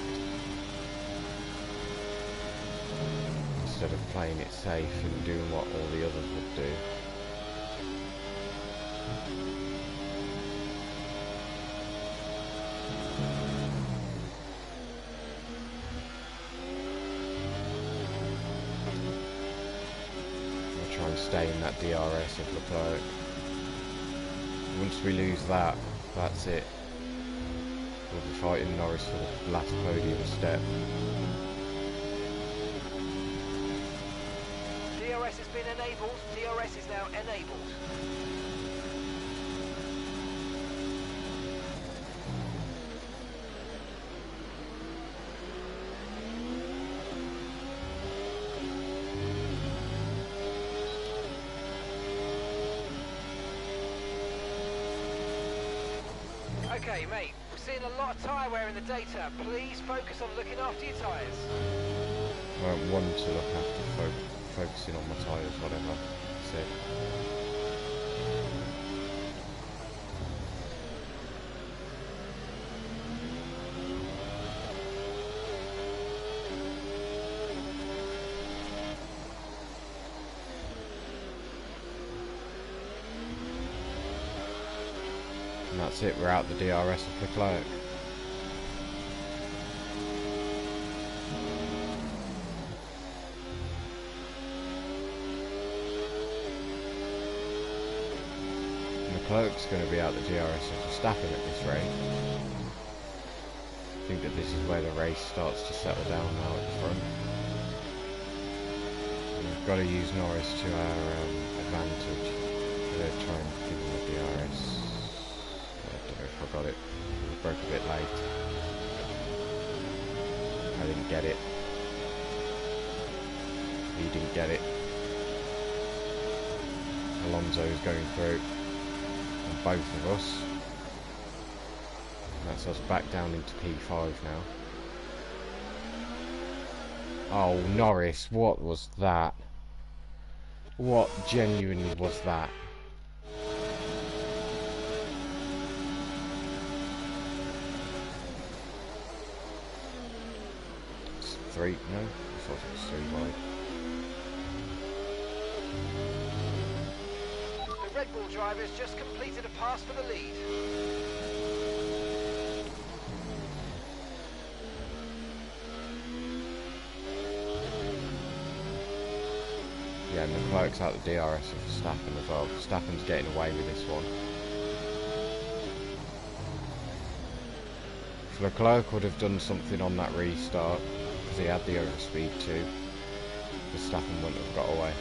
instead of playing it safe and doing what all the others would do. I'll try and stay in that DRS of Leclerc. Once we lose that, that's it. We'll be fighting Norris for the last podium step. DRS has been enabled. DRS is now enabled. Okay, mate, we're seeing a lot of tyre wear in the data. Please focus on looking after your tyres. I don't want to look after focusing on my tyres, whatever I said. And that's it, we're out the DRS of Leclerc. Leclerc's going to be out the DRS of Verstappen at this rate. I think that this is where the race starts to settle down now at the front. We've got to use Norris to our advantage. We're going to try and give him the DRS. I don't know if I got it. We broke a bit late. I didn't get it. He didn't get it. Alonso is going through. And both of us. That's us back down into P5 now. Oh, Norris, what was that? What genuinely was that? It's 3, no? I thought it was 3 wide. The Red Bull drivers just completed a pass for the lead. Yeah, and Leclerc's out the DRS of Verstappen as well. Verstappen's getting away with this one. If Leclerc would have done something on that restart, because he had the overspeed too, Verstappen wouldn't have got away.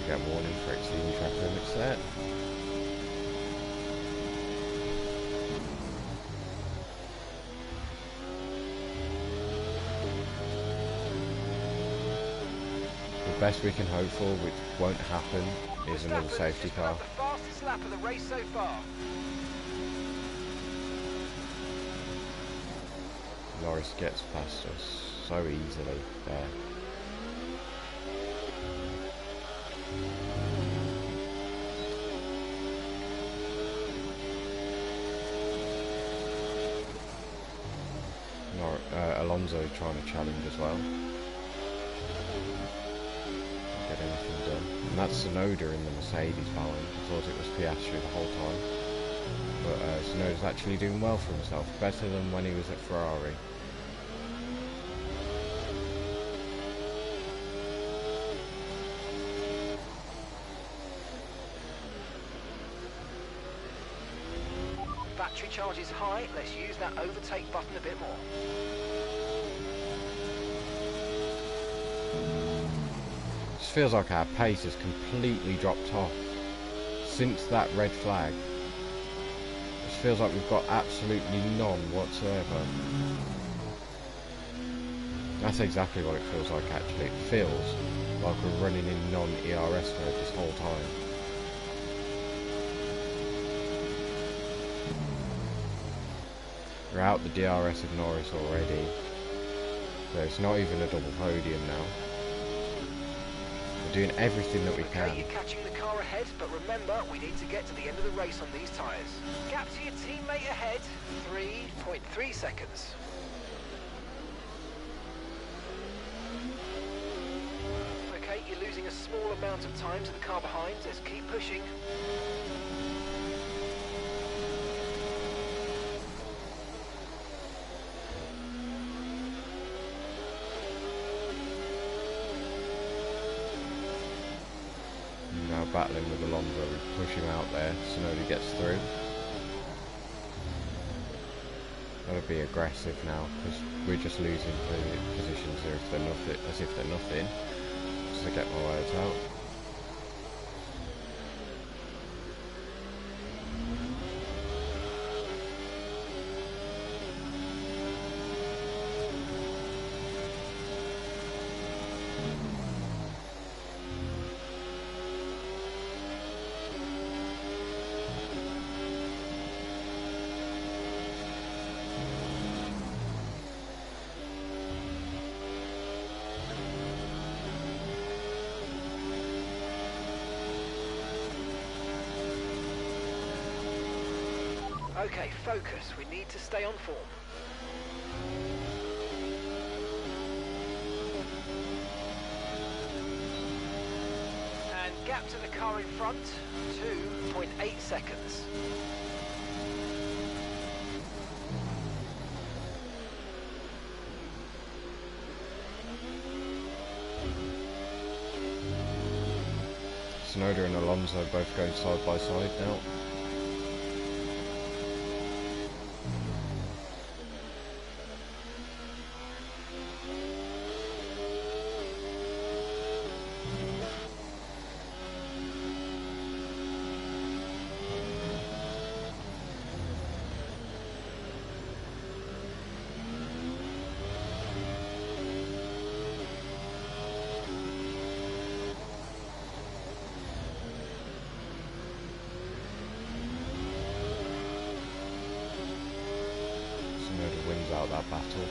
We get warning for exceeding track limits there. The best we can hope for, which won't happen, is another safety car. The fastest lap of the race so far. Norris gets past us so easily there. Alonso trying to challenge as well. Can't get anything done. And that's Tsunoda in the Mercedes Valley. I thought it was Piastri the whole time. But Tsunoda's actually doing well for himself. Better than when he was at Ferrari. Battery charge is high. Let's use that overtake button a bit more. It feels like our pace has completely dropped off since that red flag. It feels like we've got absolutely none whatsoever. That's exactly what it feels like actually. It feels like we're running in non-ERS mode this whole time. We're out the DRS of Norris already. So it's not even a double podium now. We're doing everything that we can. Okay, you're catching the car ahead, but remember, we need to get to the end of the race on these tyres. Gap to your teammate ahead, 3.3 seconds. Okay, you're losing a small amount of time to the car behind. Let's keep pushing. Now battling with Alonso, we push him out there, Tsunoda gets through. Gotta be aggressive now, because we're just losing positions here if they're nothing, as if they're nothing. Just to get my words out. Okay, focus. We need to stay on form. And gap to the car in front, 2.8 seconds. Tsunoda and Alonso both going side by side now. Wins out that battle.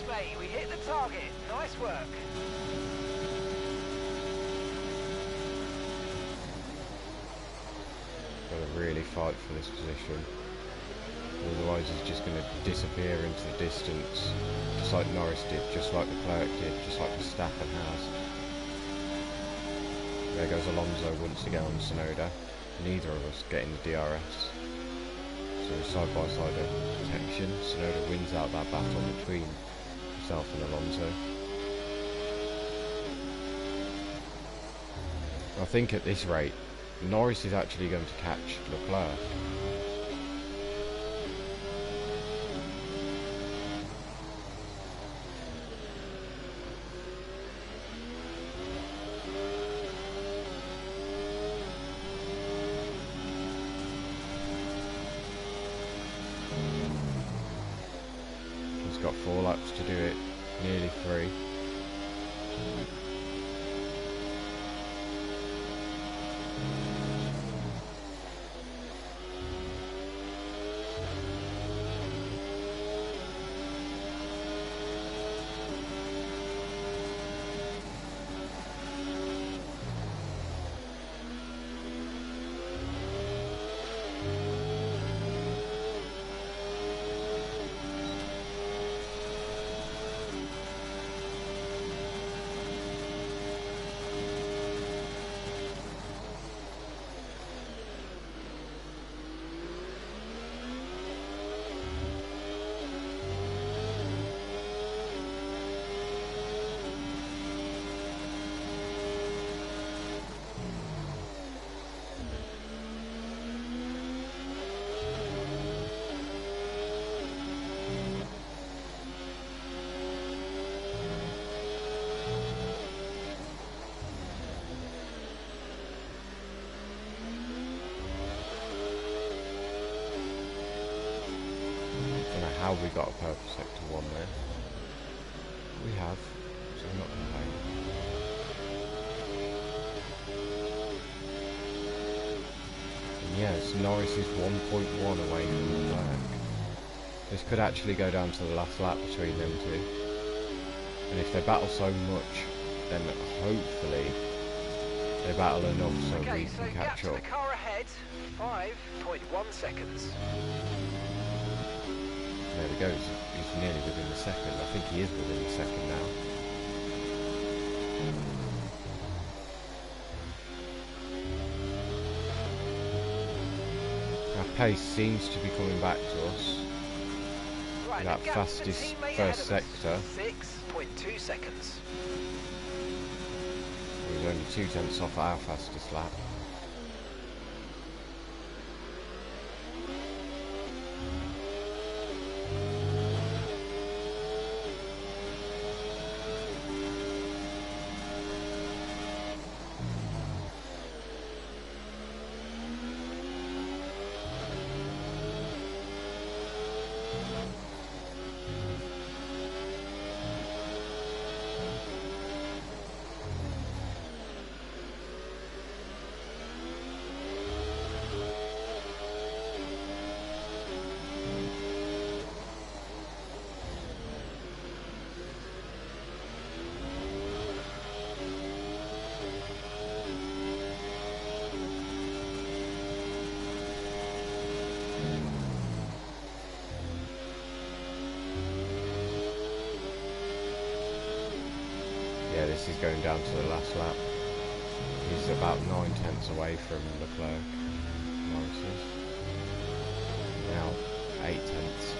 Mate, we hit the target. Nice work. Gotta really fight for this position. Otherwise he's just going to disappear into the distance, just like Norris did, just like Leclerc did, just like Verstappen has. There goes Alonso once again on Tsunoda. Neither of us getting the DRS. So side-by-side protection. Tsunoda wins out that battle between himself and Alonso. I think at this rate, Norris is actually going to catch Leclerc. He's got 4 laps to do it, nearly 3. How we got a purple sector 1 there. We have, so I'm not complaining. And yes, Norris is 1.1 away from Leclerc. This could actually go down to the last lap between them two. And if they battle so much, then hopefully they battle enough so we can catch up. The car ahead, 5.1 seconds. There we go, he's nearly within the second. I think he is within the second now. Our pace seems to be coming back to us. Right, That fastest first sector. 6.2 seconds. He was only 2/10 off our fastest lap. Yeah, this is going down to the last lap. He's about 9/10 away from Leclerc. Norris is. Now 8/10.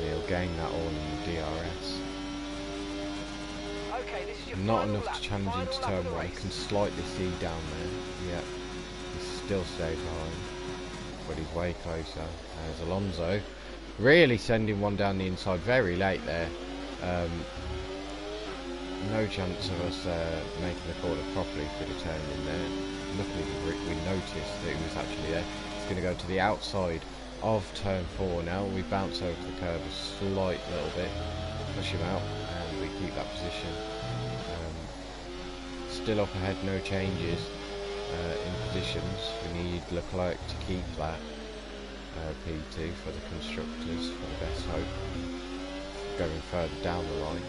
He'll gain that all in the DRS. Okay, this is your Not final enough lap, to challenge final into lap of turn the 1. race. Can slightly see down there. Yep. He still stays behind. But he's way closer. There's Alonso. Really sending one down the inside very late there. No chance of us making the corner properly for the turn in there. Luckily we noticed that he was actually there. He's going to go to the outside of turn 4 now. We bounce over the curve a slight little bit. Push him out and we keep that position. Still up ahead, no changes in positions. We need Leclerc to keep that P2 for the constructors for the best hope going further down the line.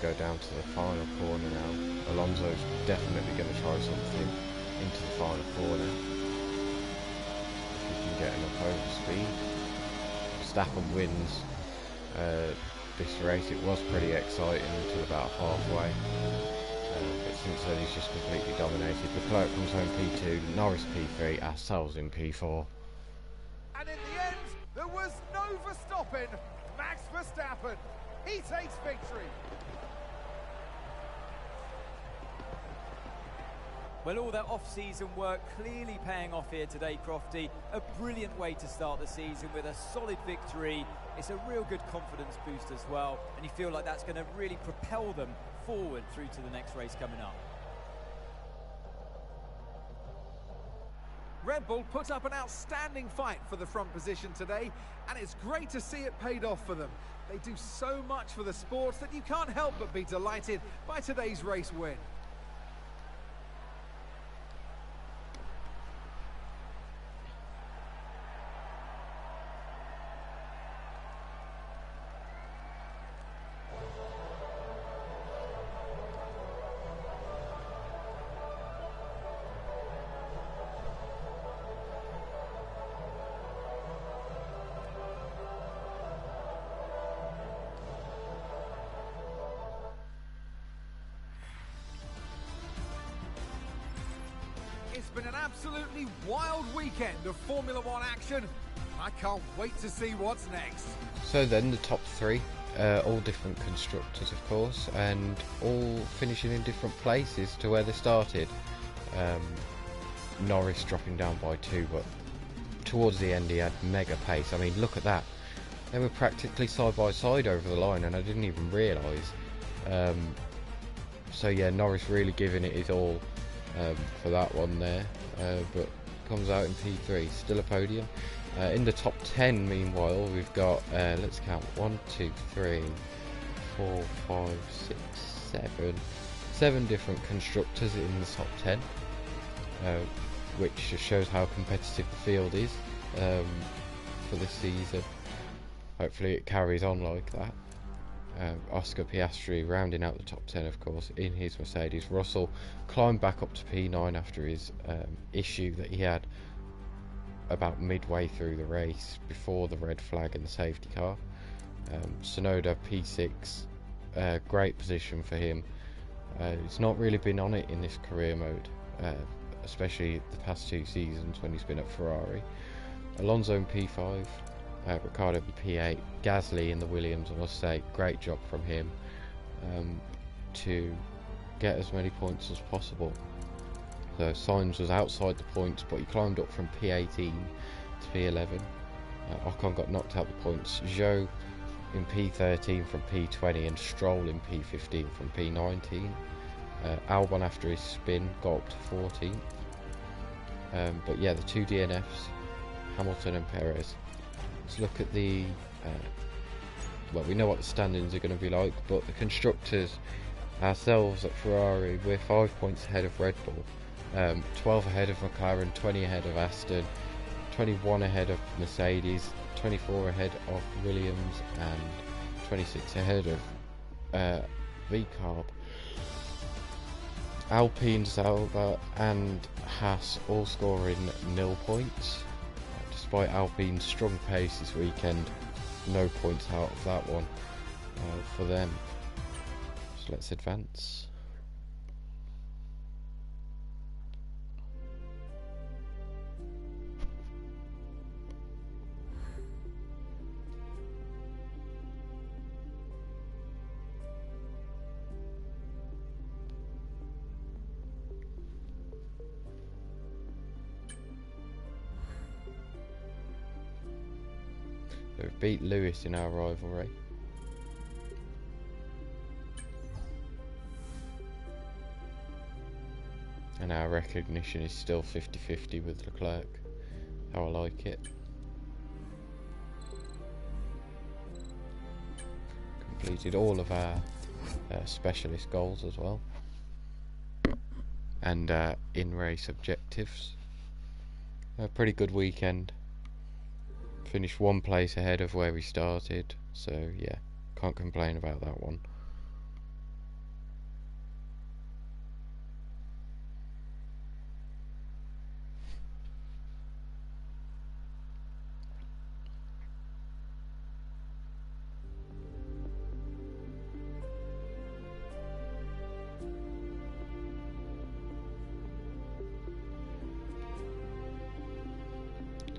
go down to the final corner now. Alonso's definitely going to try something into the final corner. If he can get enough overspeed. Verstappen wins this race. It was pretty exciting until about halfway. But since then he's just completely dominated. Leclerc comes home P2, Norris P3, ourselves in P4. And in the end, there was no Verstappen. Max Verstappen, he takes victory. Well, all that off-season work clearly paying off here today, Crofty. A brilliant way to start the season with a solid victory. It's a real good confidence boost as well, and you feel like that's going to really propel them forward through to the next race coming up. Red Bull put up an outstanding fight for the front position today, and it's great to see it paid off for them. They do so much for the sport that you can't help but be delighted by today's race win. It's been an absolutely wild weekend of Formula One action. I can't wait to see what's next. So then the top three, all different constructors of course, and all finishing in different places to where they started. Norris dropping down by 2, but towards the end he had mega pace. I mean, look at that. They were practically side by side over the line and I didn't even realise. So yeah, Norris really giving it his all for that one there, but comes out in P3, still a podium. In the top 10 meanwhile we've got, let's count, 1, 2, 3, 4, 5, 6, 7 different constructors in the top 10, which just shows how competitive the field is for this season. Hopefully it carries on like that. Oscar Piastri rounding out the top 10 of course in his Mercedes. Russell climbed back up to P9 after his issue that he had about midway through the race before the red flag and the safety car. Tsunoda P6, great position for him. He's not really been on it in this career mode, especially the past 2 seasons when he's been at Ferrari. Alonso in P5, Ricciardo in P8, Gasly in the Williams. I must say, great job from him to get as many points as possible. So Sainz was outside the points, but he climbed up from P18 to P11. Ocon got knocked out the points. Zhou in P13 from P20 and Stroll in P15 from P19. Albon after his spin got up to 14. But yeah, the 2 DNFs, Hamilton and Perez. Let's look at the well, we know what the standings are going to be like, but the constructors, ourselves at Ferrari, we're 5 points ahead of Red Bull, 12 ahead of McLaren, 20 ahead of Aston, 21 ahead of Mercedes, 24 ahead of Williams, and 26 ahead of VCarb. Alpine, Sauber and Haas all scoring 0 points. Despite Alpine's strong pace this weekend, no points out of that one for them. So let's advance. We've beat Lewis in our rivalry. And our recognition is still 50-50 with Leclerc. How I like it. Completed all of our specialist goals as well. And in-race objectives. A pretty good weekend. Finished 1 place ahead of where we started, so yeah, can't complain about that one.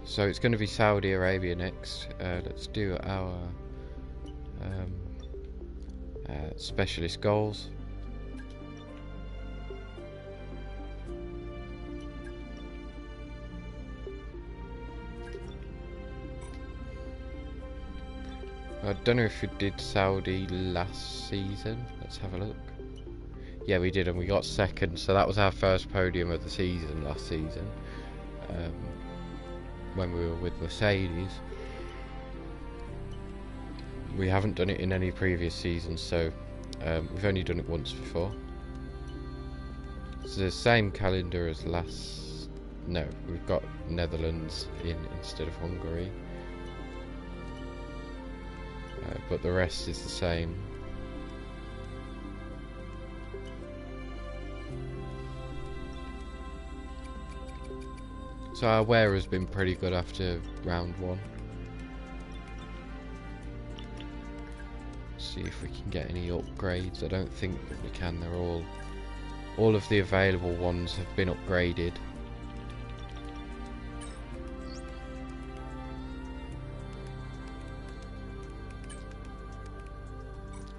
So it's going to be Saudi Arabia next. Let's do our specialist goals. I don't know if we did Saudi last season. Let's have a look. Yeah, we did, and we got second. So that was our first podium of the season last season, when we were with Mercedes. We haven't done it in any previous seasons, so we've only done it once before. It's the same calendar as last. No, we've got Netherlands in instead of Hungary. But the rest is the same. So our wear has been pretty good after round 1. See if we can get any upgrades. I don't think that we can. They're all of the available ones have been upgraded.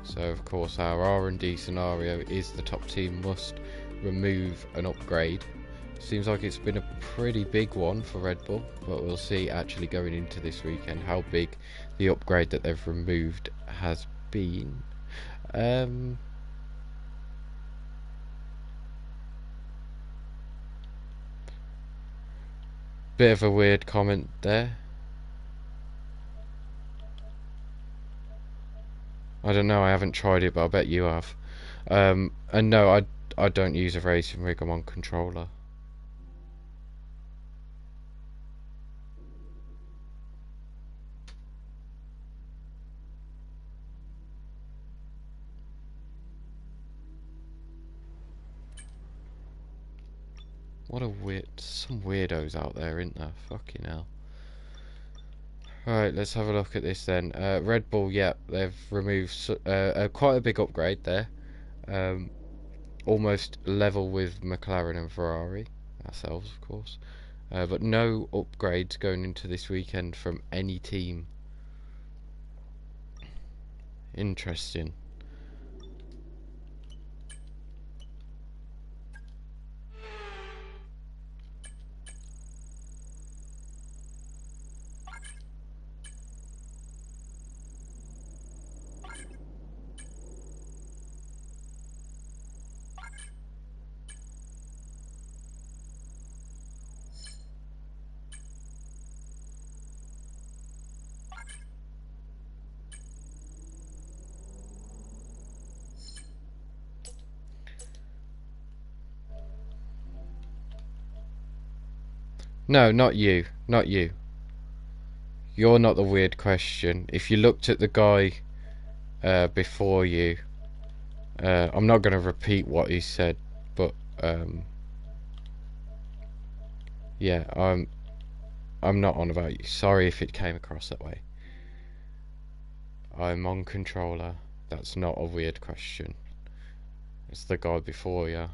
So of course our R&D scenario is the top team must remove an upgrade. Seems like it's been a pretty big one for Red Bull, but we'll see actually going into this weekend how big the upgrade that they've removed has been. Bit of a weird comment there. I don't know, I haven't tried it, but I bet you have. And no, I don't use a racing rig, I'm on controller. What a some weirdos out there, isn't there? Fucking hell. Alright, let's have a look at this then. Red Bull, yeah, they've removed quite a big upgrade there. Almost level with McLaren and Ferrari, ourselves of course. But no upgrades going into this weekend from any team. Interesting. No, not you. Not you. You're not the weird question. If you looked at the guy before you, I'm not going to repeat what he said, but yeah, I'm not on about you. Sorry if it came across that way. I'm on controller. That's not a weird question. It's the guy before you.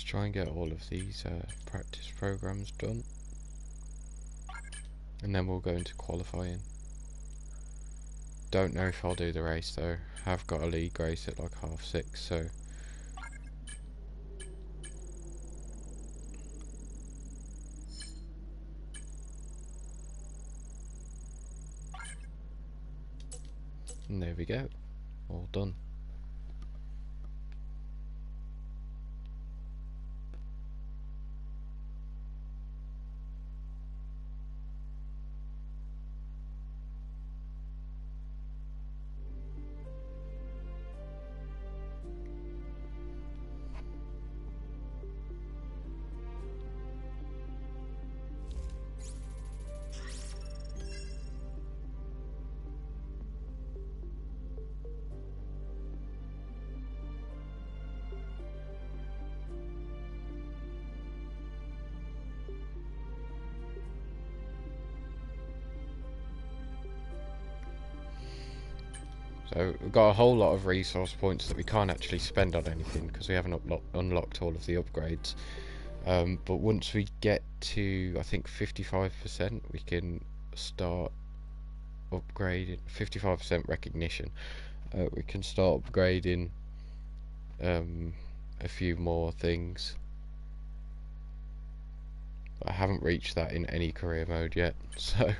try and get all of these practice programs done, and then we'll go into qualifying. Don't know if I'll do the race though. I've got a league race at like 6:30, so and there we go, all done. So we've got a whole lot of resource points that we can't actually spend on anything because we haven't unlocked all of the upgrades. But once we get to, I think, 55%, we can start upgrading. 55% recognition. We can start upgrading a few more things. I haven't reached that in any career mode yet, so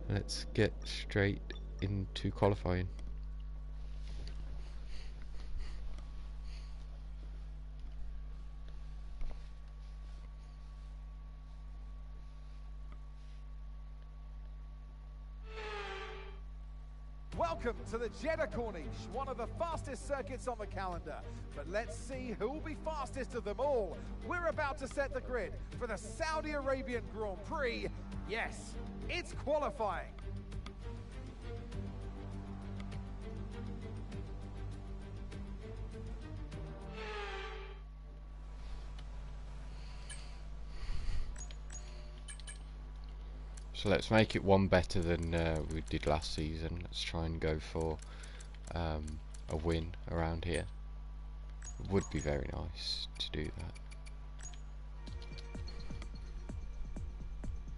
let's get straight into qualifying. Welcome to the Jeddah Corniche, one of the fastest circuits on the calendar. But let's see who will be fastest of them all. We're about to set the grid for the Saudi Arabian Grand Prix. Yes, it's qualifying. So let's make it one better than we did last season. Let's try and go for a win around here. It would be very nice to do that.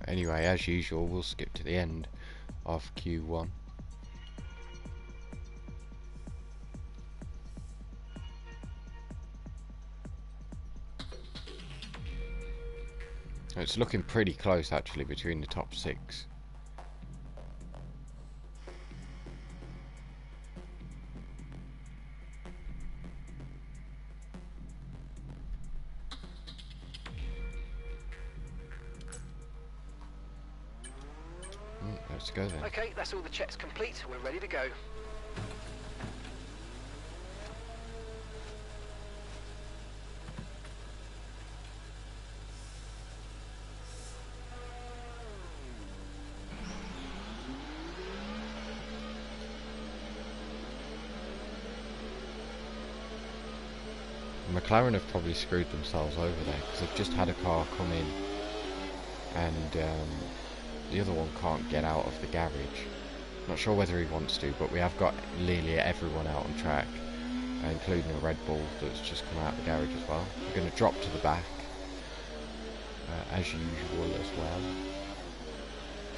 Anyway, as usual, we'll skip to the end of Q1. It's looking pretty close actually between the top 6. Let's go then. Okay, that's all the checks complete. We're ready to go. McLaren have probably screwed themselves over there because they've just had a car come in and the other one can't get out of the garage. Not sure whether he wants to, but we have got nearly everyone out on track, including a Red Bull that's just come out of the garage as well. We're going to drop to the back as usual as well.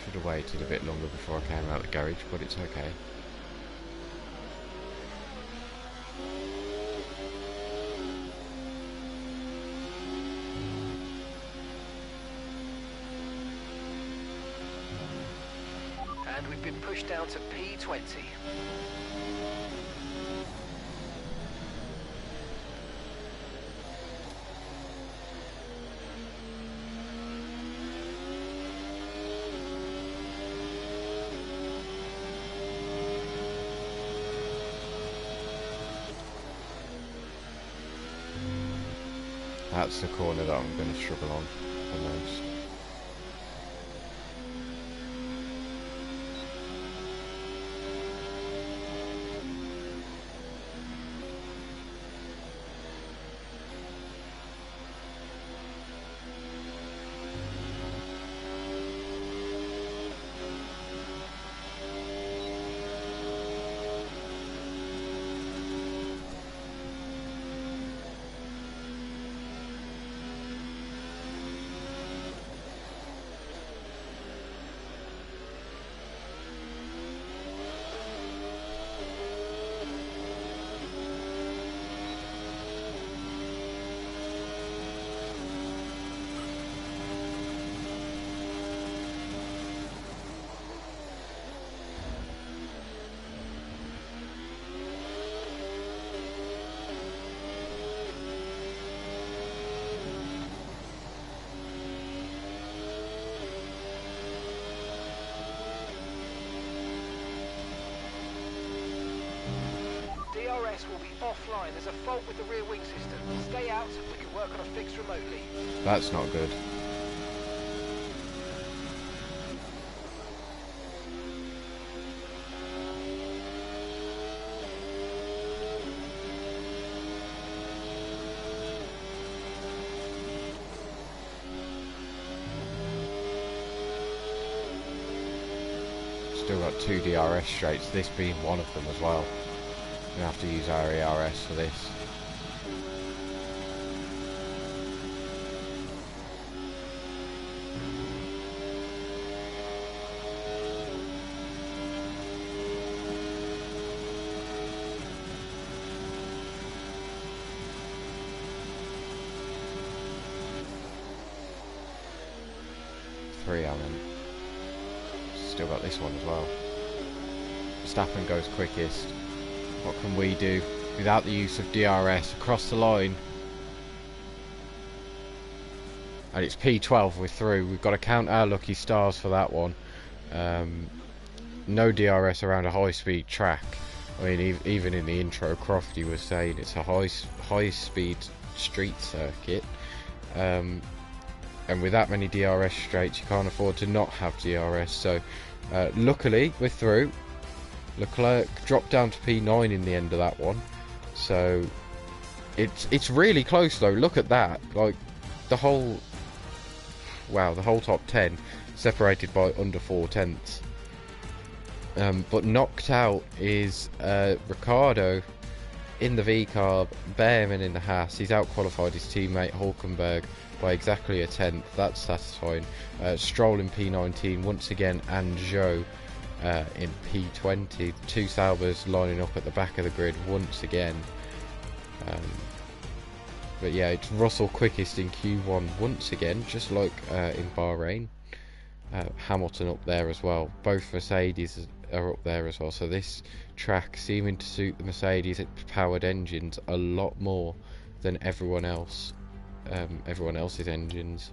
Should have waited a bit longer before I came out of the garage, but it's okay. And we've been pushed down to P20. That's the corner that I'm going to struggle on the most. will be offline. There's a fault with the rear wing system. Stay out, we can work on a fix remotely. That's not good. Still got 2 DRS straights, this being one of them as well. Gonna have to use our ERS for this. Three, I mean. Still got this one as well. Verstappen goes quickest. What can we do without the use of DRS across the line? And it's P12, we're through. We've got to count our lucky stars for that one. No DRS around a high-speed track. I mean, even in the intro, Crofty was saying it's a high-speed street circuit. And with that many DRS straights, you can't afford to not have DRS. So, luckily, we're through. Leclerc dropped down to P9 in the end of that one. So, it's really close though. Look at that. Like, the whole top 10 separated by under 4 tenths. But knocked out is Ricciardo in the V-Carb, Behrman in the Haas. He's out-qualified his teammate Hulkenberg by exactly a tenth. That's satisfying. Stroll in P19 once again, and Zhou in P20. 2 Saubers lining up at the back of the grid once again. But yeah, it's Russell quickest in Q1 once again, just like in Bahrain. Hamilton up there as well. Both Mercedes are up there as well. So this track seeming to suit the Mercedes powered engines a lot more than everyone else. Everyone else's engines.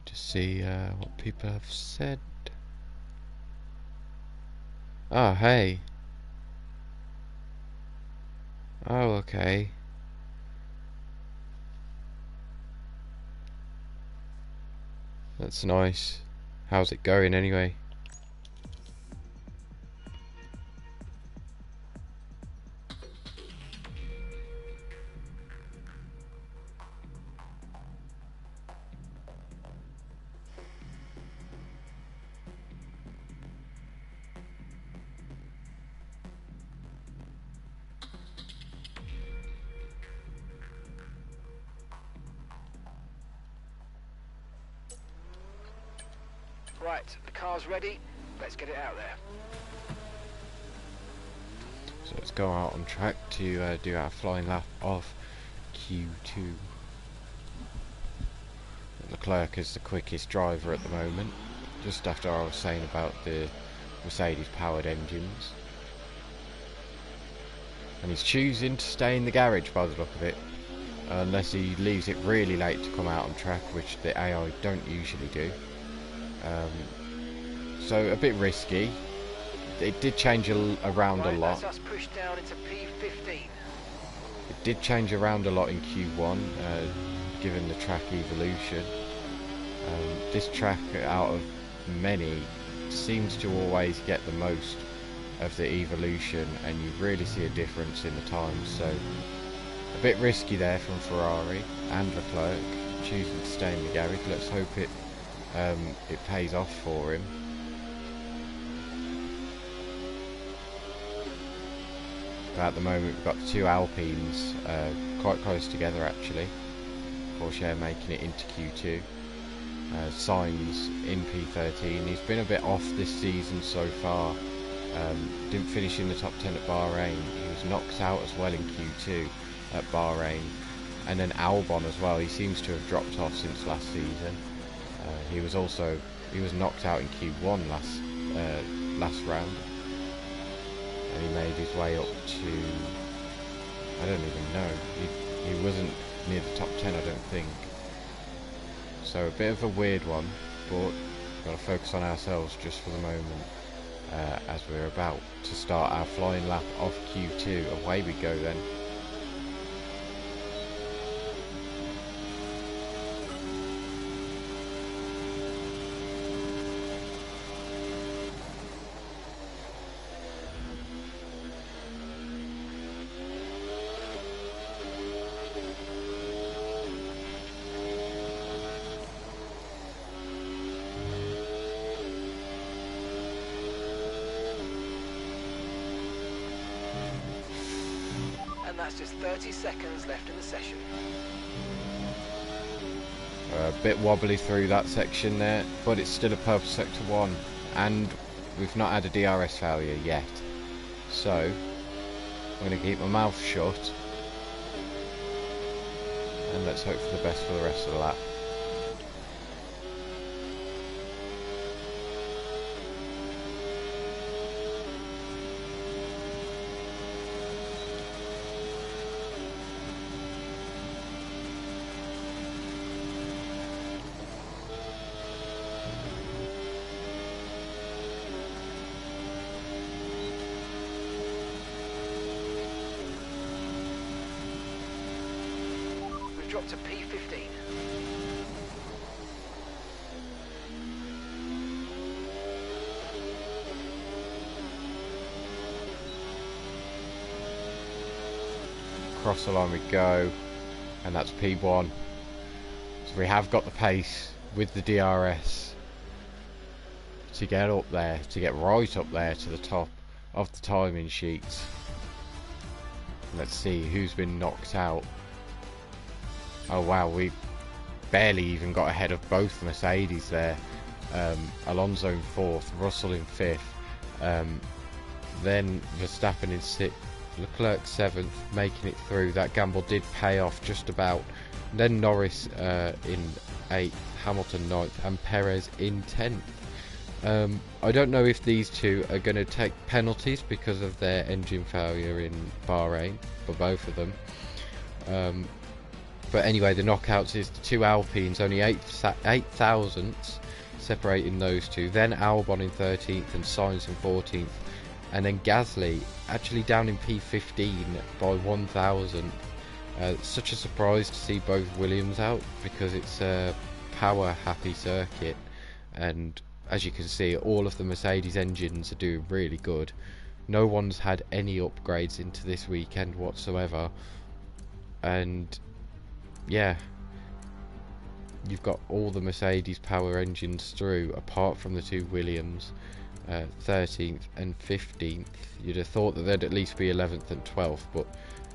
Just see what people have said. Oh, hey. Oh, okay. That's nice. How's it going anyway? Right, the car's ready. Let's get it out there. So let's go out on track to do our flying lap of Q2. Leclerc is the quickest driver at the moment, just after I was saying about the Mercedes powered engines. And he's choosing to stay in the garage by the look of it, unless he leaves it really late to come out on track, which the AI don't usually do. So a bit risky. It did change around a lot. That's us pushed down into P15. It did change around a lot in Q1, given the track evolution. This track, out of many, seems to always get the most of the evolution, and you really see a difference in the times. So a bit risky there from Ferrari and Leclerc, choosing to stay in the garage. Let's hope it pays off for him. But at the moment we've got 2 Alpines quite close together actually. Porsche making it into Q2. Sainz in P13. He's been a bit off this season so far. Didn't finish in the top 10 at Bahrain. He was knocked out as well in Q2 at Bahrain. And then Albon as well. He seems to have dropped off since last season. He was knocked out in Q1 last round, and he made his way up to, I don't even know, he wasn't near the top 10, I don't think. So a bit of a weird one, but got to focus on ourselves just for the moment, as we're about to start our flying lap of Q2. Away we go then. And that's just 30 seconds left in the session. A bit wobbly through that section there, but it's still a purple sector 1, and we've not had a DRS failure yet. So I'm going to keep my mouth shut, and let's hope for the best for the rest of the lap. Drop to P15. Across the line we go, and that's P1. So we have got the pace with the DRS to get up there, to get right up there to the top of the timing sheets. Let's see who's been knocked out. Oh wow, we barely even got ahead of both Mercedes there. Alonso in 4th, Russell in 5th, then Verstappen in 6th, Leclerc 7th, making it through. That gamble did pay off just about. Then Norris in 8th, Hamilton 9th, and Perez in 10th. I don't know if these two are going to take penalties because of their engine failure in Bahrain, for both of them. But anyway, the knockouts is the two Alpines, only 8 thousandths separating those two. Then Albon in 13th and Sainz in 14th. And then Gasly actually down in P15 by 1,000. Such a surprise to see both Williams out, because it's a power happy circuit. And as you can see, all of the Mercedes engines are doing really good. No one's had any upgrades into this weekend whatsoever. And yeah, you've got all the Mercedes power engines through, apart from the two Williams, 13th and 15th. You'd have thought that they'd at least be 11th and 12th, but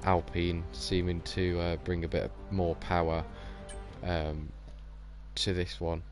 Alpine seeming to bring a bit more power to this one.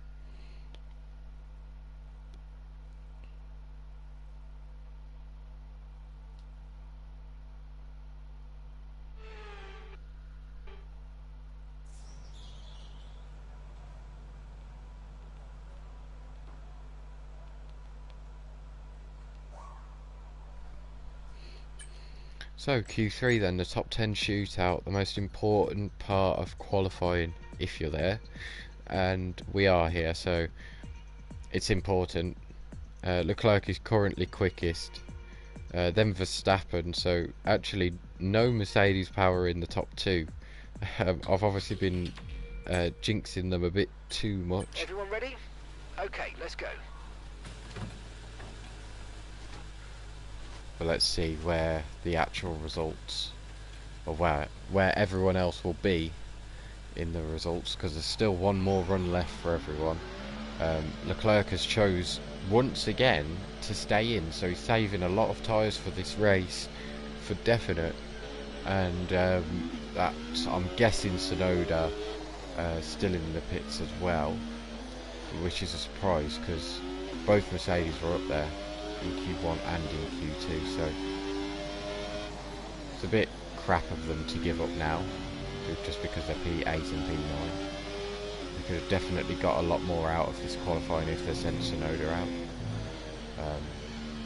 So Q3 then, the top 10 shootout, the most important part of qualifying if you're there, and we are here, so it's important. Leclerc is currently quickest, then Verstappen, so actually no Mercedes power in the top 2. I've obviously been jinxing them a bit too much. Everyone ready? Okay, let's go. But let's see where the actual results, or where everyone else will be in the results, because there's still one more run left for everyone. Leclerc has chose once again to stay in, so he's saving a lot of tyres for this race for definite. And that's, I'm guessing, Tsunoda still in the pits as well, which is a surprise because both Mercedes were up there in Q1 and in Q2, so it's a bit crap of them to give up now just because they're P8 and P9. They could have definitely got a lot more out of this qualifying if they sent Tsunoda out.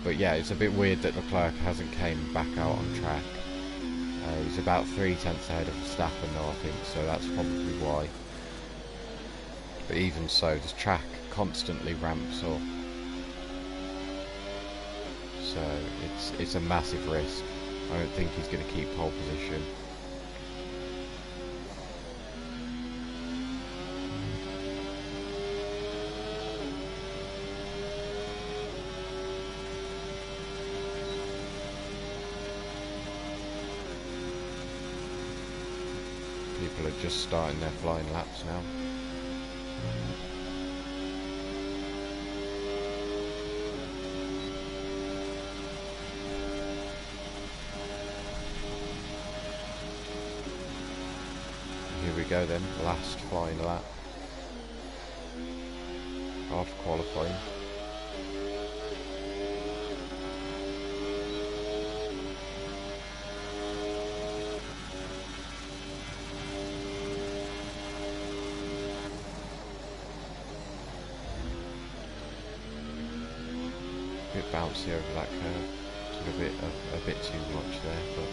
But yeah, it's a bit weird that Leclerc hasn't came back out on track. He's about 3 tenths ahead of Verstappen though, I think, so that's probably why. But even so, this track constantly ramps up. So it's a massive risk. I don't think he's going to keep pole position. People are just starting their flying laps now. Here we go then, last flying lap of qualifying. A bit bouncy over that curve, took a bit too much there, but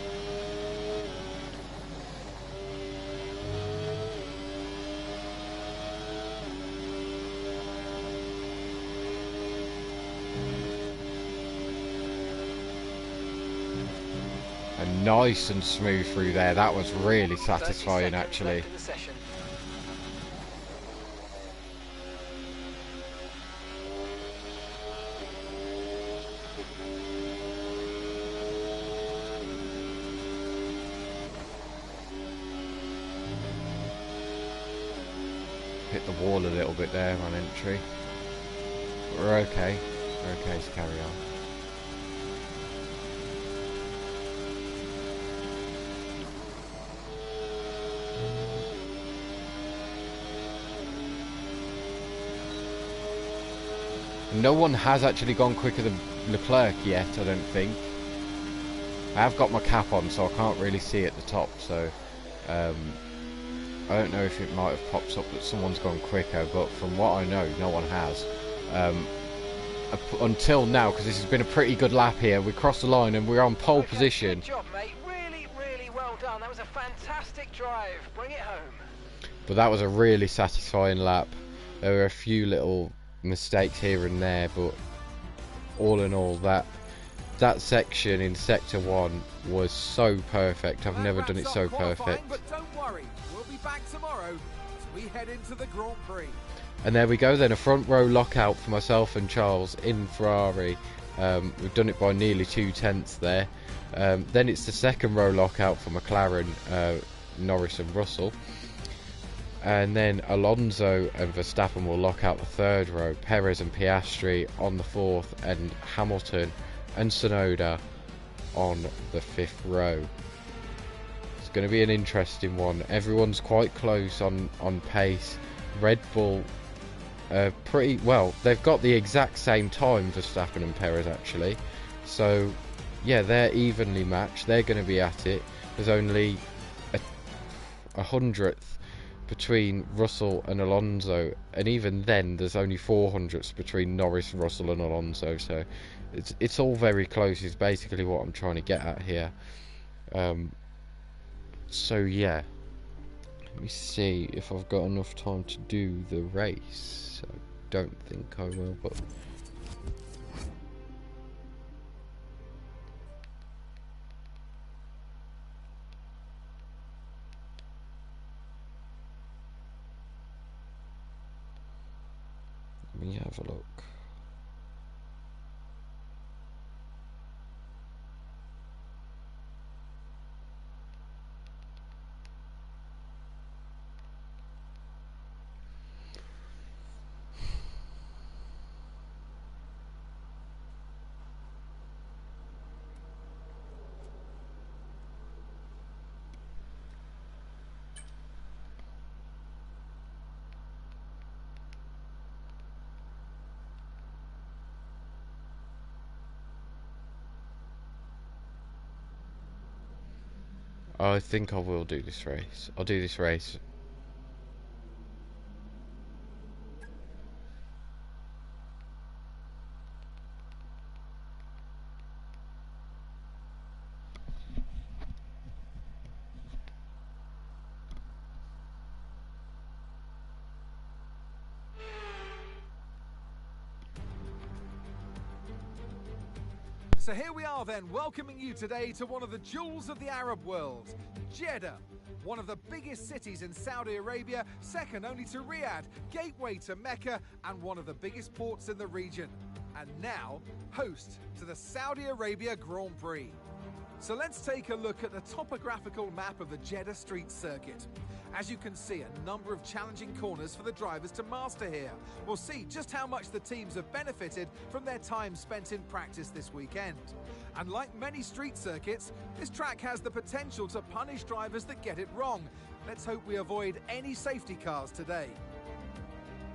and nice and smooth through there. That was really satisfying actually. Hit the wall a little bit there on entry. But we're okay. We're okay to carry on. No one has actually gone quicker than Leclerc yet, I don't think. I have got my cap on, so I can't really see at the top, so I don't know if it might have popped up that someone's gone quicker, but from what I know, no one has. Until now, because this has been a pretty good lap here. We crossed the line and we're on pole position. Good job, mate. Really, really well done. That was a fantastic drive. Bring it home. But that was a really satisfying lap. There were a few little mistakes here and there, but all in all, that section in sector 1 was so perfect. I've never done it so perfect. But don't worry, we'll be back tomorrow as we head into the Grand Prix. And there we go then, a front row lockout for myself and Charles in Ferrari. We've done it by nearly 2 tenths there. Then it's the second row lockout for McLaren, Norris and Russell. And then Alonso and Verstappen will lock out the third row, Perez and Piastri on the fourth, and Hamilton and Tsunoda on the fifth row. It's going to be an interesting one. Everyone's quite close on pace. Red Bull pretty well, they've got the exact same time, Verstappen and Perez actually, so yeah, they're evenly matched. They're going to be at it. There's only a hundredth between Russell and Alonso, and even then there's only 400ths between Norris, Russell and Alonso, so it's all very close is basically what I'm trying to get at here. So yeah, let me see if I've got enough time to do the race. I don't think I will, but let me have a look. I think I will do this race. I'll do this race. So here we are then, welcoming you today to one of the jewels of the Arab world, Jeddah. One of the biggest cities in Saudi Arabia, second only to Riyadh, gateway to Mecca, and one of the biggest ports in the region. And now, host to the Saudi Arabia Grand Prix. So let's take a look at the topographical map of the Jeddah Street Circuit. As you can see, a number of challenging corners for the drivers to master here. We'll see just how much the teams have benefited from their time spent in practice this weekend. And like many street circuits, this track has the potential to punish drivers that get it wrong. Let's hope we avoid any safety cars today.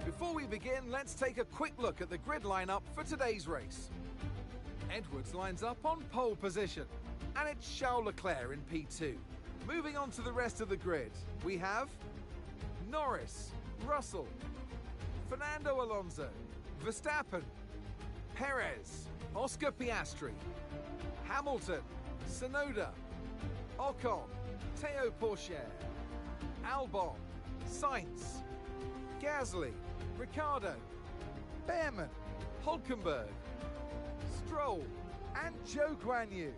Before we begin, let's take a quick look at the grid lineup for today's race. Edwards lines up on pole position, and it's Charles Leclerc in P2. Moving on to the rest of the grid, we have Norris, Russell, Fernando Alonso, Verstappen, Perez, Oscar Piastri, Hamilton, Tsunoda, Ocon, Théo Pourchaire, Albon, Sainz, Gasly, Ricciardo, Behrman, Hülkenberg, Stroll, and Zhou Guanyu.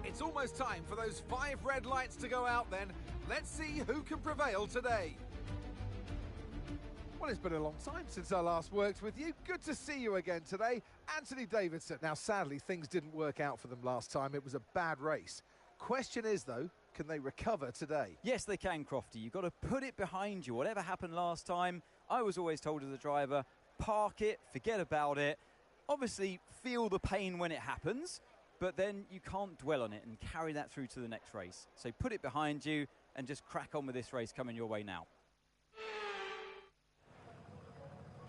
It's almost time for those 5 red lights to go out then. Let's see who can prevail today. Well, it's been a long time since I last worked with you. Good to see you again today. Anthony Davidson. Now, sadly, things didn't work out for them last time. It was a bad race. Question is, though, can they recover today? Yes, they can, Crofty. You've got to put it behind you. Whatever happened last time, I was always told as a driver, park it, forget about it. Obviously, feel the pain when it happens, but then you can't dwell on it and carry that through to the next race. So put it behind you and just crack on with this race coming your way now.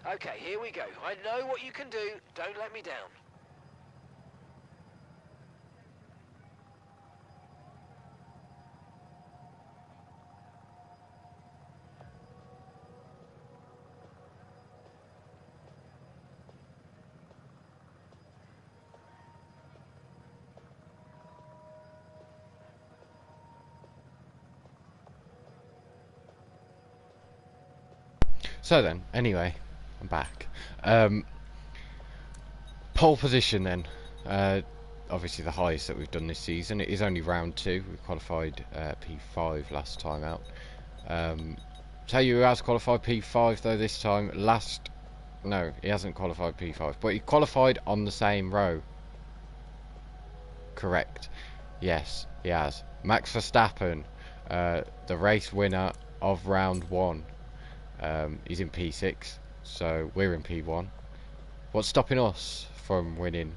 Okay, here we go. I know what you can do. Don't let me down. So then, anyway, I'm back. Pole position then. Obviously the highest that we've done this season. It is only round 2. We qualified P5 last time out. Tell you who has qualified P5 though this time. No, he hasn't qualified P5, but he qualified on the same row. Correct. Yes, he has. Max Verstappen, the race winner of round 1. He's in P6, so we're in P1. What's stopping us from winning?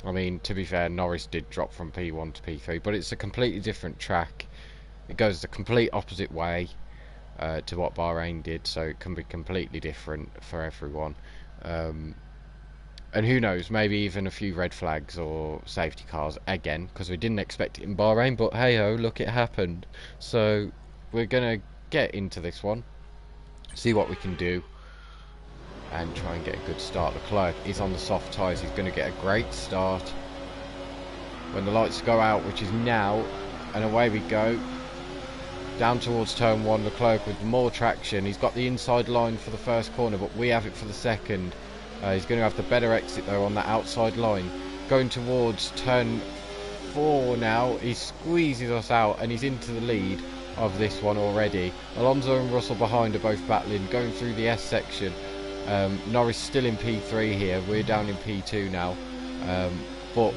I mean, to be fair, Norris did drop from P1 to P3, but it's a completely different track. It goes the complete opposite way to what Bahrain did, so it can be completely different for everyone. And who knows, maybe even a few red flags or safety cars again, because we didn't expect it in Bahrain, but hey ho, look, it happened. So we're going to get into this one, see what we can do, and try and get a good start. Leclerc is on the soft tyres. He's going to get a great start when the lights go out, which is now, and away we go down towards turn 1. Leclerc with more traction. He's got the inside line for the first corner, but we have it for the second. He's going to have the better exit though on that outside line. Going towards turn 4 now. He squeezes us out and he's into the lead of this one already. Alonso and Russell behind are both battling, going through the S section. Norris still in P3 here. We're down in P2 now. But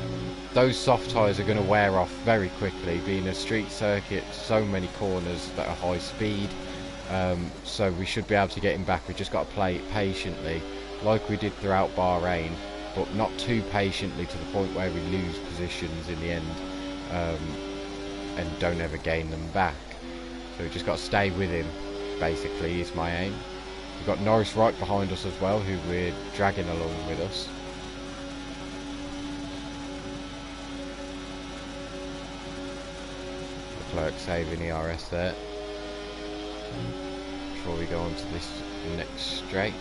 those soft tyres are going to wear off very quickly, being a street circuit, so many corners that are high speed. So we should be able to get him back. We've just got to play it patiently, like we did throughout Bahrain, but not too patiently to the point where we lose positions in the end and don't ever gain them back. So we've just got to stay with him, basically, is my aim. We've got Norris right behind us as well, who we're dragging along with us. Leclerc saving ERS there. Before we go on to this next straight.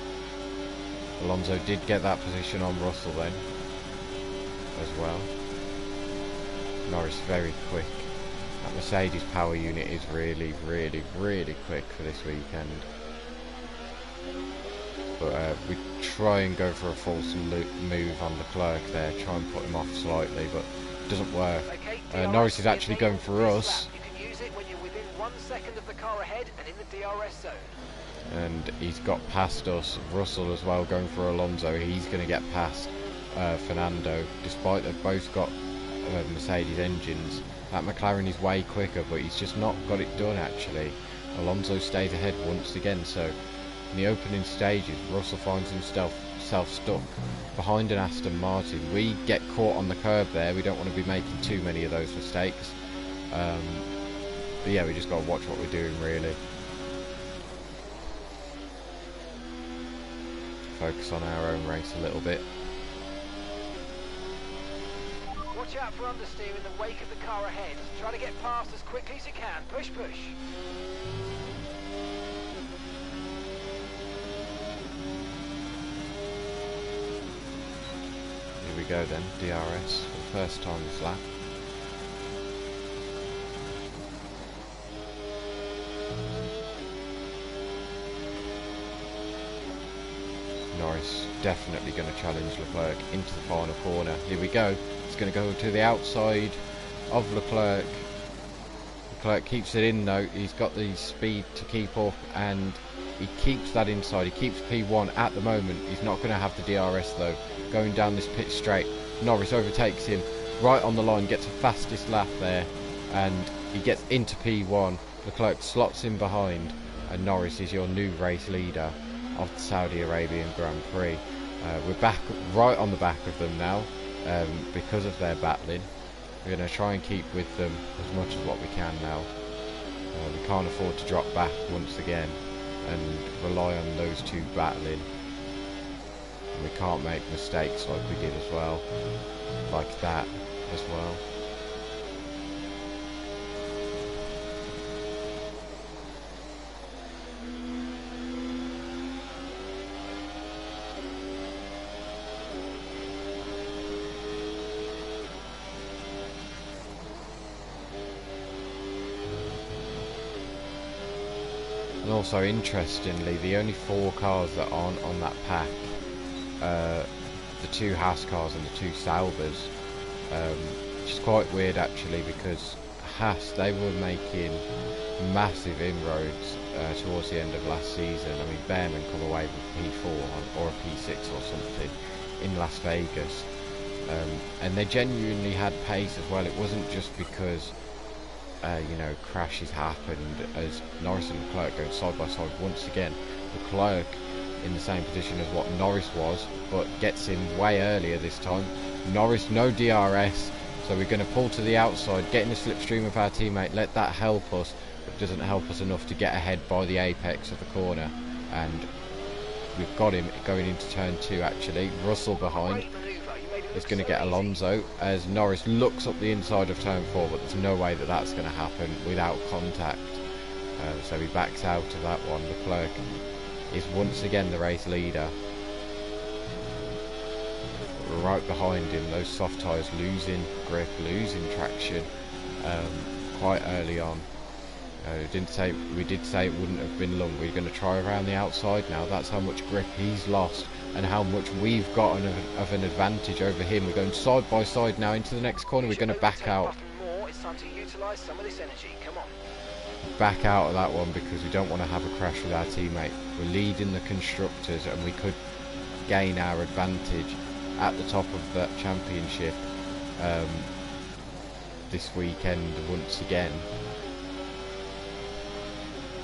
Alonso did get that position on Russell then, as well. Norris very quick. That Mercedes power unit is really, really, really quick for this weekend. but we try and go for a false move on Leclerc there, try and put him off slightly, but it doesn't work. Okay, Norris is actually going for us. You can use it when you're within 1 second of the car ahead and in the DRS zone. And he's got past us. Russell as well going for Alonso. He's going to get past Fernando, despite they've both got Mercedes engines. That McLaren is way quicker, but he's just not got it done actually. Alonso stays ahead once again, so in the opening stages Russell finds himself stuck behind an Aston Martin. We get caught on the curb there, we don't want to be making too many of those mistakes. But yeah, we just got to watch what we're doing really. Focus on our own race a little bit. Watch out for understeer in the wake of the car ahead. Try to get past as quickly as you can. Push, push. Here we go then, DRS for the first time this lap. Norris definitely going to challenge Leclerc into the final corner. Here we go. It's going to go to the outside of Leclerc. Leclerc keeps it in though. He's got the speed to keep up and he keeps that inside. He keeps P1 at the moment. He's not going to have the DRS though. Going down this pit straight. Norris overtakes him right on the line. Gets the fastest lap there and he gets into P1. Leclerc slots in behind and Norris is your new race leader of the Saudi Arabian Grand Prix. We're back right on the back of them now because of their battling. We're going to try and keep with them as much as what we can now. We can't afford to drop back once again and rely on those two battling. And we can't make mistakes like we did as well, like that as well. And also, interestingly, the only 4 cars that aren't on that pack, the 2 Haas cars and the 2 Saubers, which is quite weird actually, because Haas, they were making massive inroads towards the end of last season. I mean, Behrman come away with P4 or a P6 or something in Las Vegas, and they genuinely had pace as well. It wasn't just because you know, crashes happened, as Norris and Leclerc going side by side once again. Leclerc in the same position as what Norris was, but gets in way earlier this time. Norris no DRS, so we're going to pull to the outside, get in the slipstream of our teammate, let that help us, but doesn't help us enough to get ahead by the apex of the corner. And we've got him going into turn 2 actually. Russell behind is going to get Alonso as Norris looks up the inside of turn 4, but there's no way that that's going to happen without contact. So he backs out of that one. Leclerc is once again the race leader. Right behind him, those soft tyres losing grip, losing traction quite early on. We did say it wouldn't have been long. We're going to try around the outside now. That's how much grip he's lost and how much we've got of an advantage over him. We're going side by side now into the next corner. We're going to back out. It's time to utilise some of this energy. Come on. Back out of that one because we don't want to have a crash with our teammate. We're leading the constructors and we could gain our advantage at the top of that championship this weekend once again.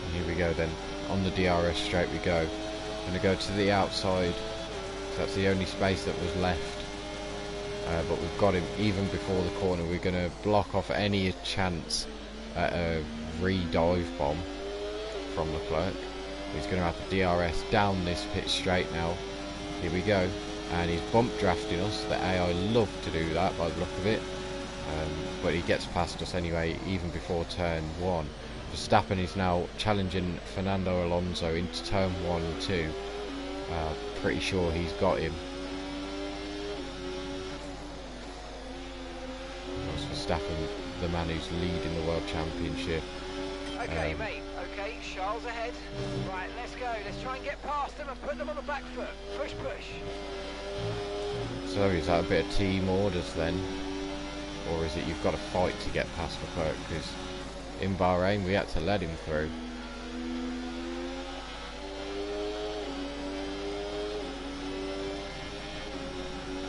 And here we go then, on the DRS straight we go. Going to go to the outside, so that's the only space that was left, but we've got him even before the corner. We're going to block off any chance at a re-dive bomb from Leclerc. He's going to have the DRS down this pit straight now. Here we go, and he's bump drafting us. The AI love to do that by the look of it, but he gets past us anyway even before turn 1. Verstappen is now challenging Fernando Alonso into turn 1 and 2. Pretty sure he's got him. Verstappen, the man who's leading the World Championship. Okay, mate. Okay, Charles ahead. Right, let's go. Let's try and get past them and put them on the back foot. Push, push. So is that a bit of team orders then? Or is it you've got to fight to get past Leclerc? Because in Bahrain we had to let him through.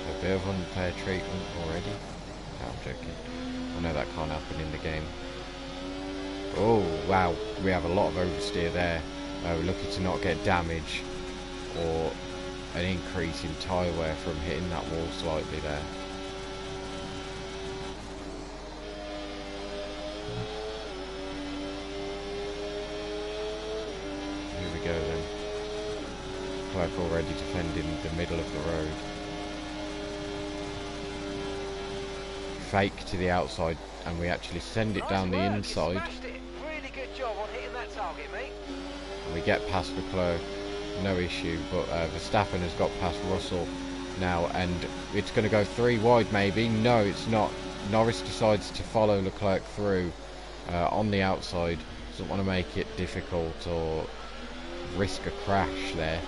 A bit of unfair treatment already. No, I'm joking. I know that can't happen in the game. Oh wow, we have a lot of oversteer there. We're lucky to not get damage or an increase in tyre wear from hitting that wall slightly there. Here we go then. Leclerc already defending the middle of the road. Fake to the outside and we actually send it down the inside. You smashed it. Really good job on hitting that target, mate. And we get past Leclerc, no issue, but Verstappen has got past Russell now and it's going to go 3 wide maybe. No, it's not. Norris decides to follow Leclerc through on the outside. Doesn't want to make it difficult or risk a crash there.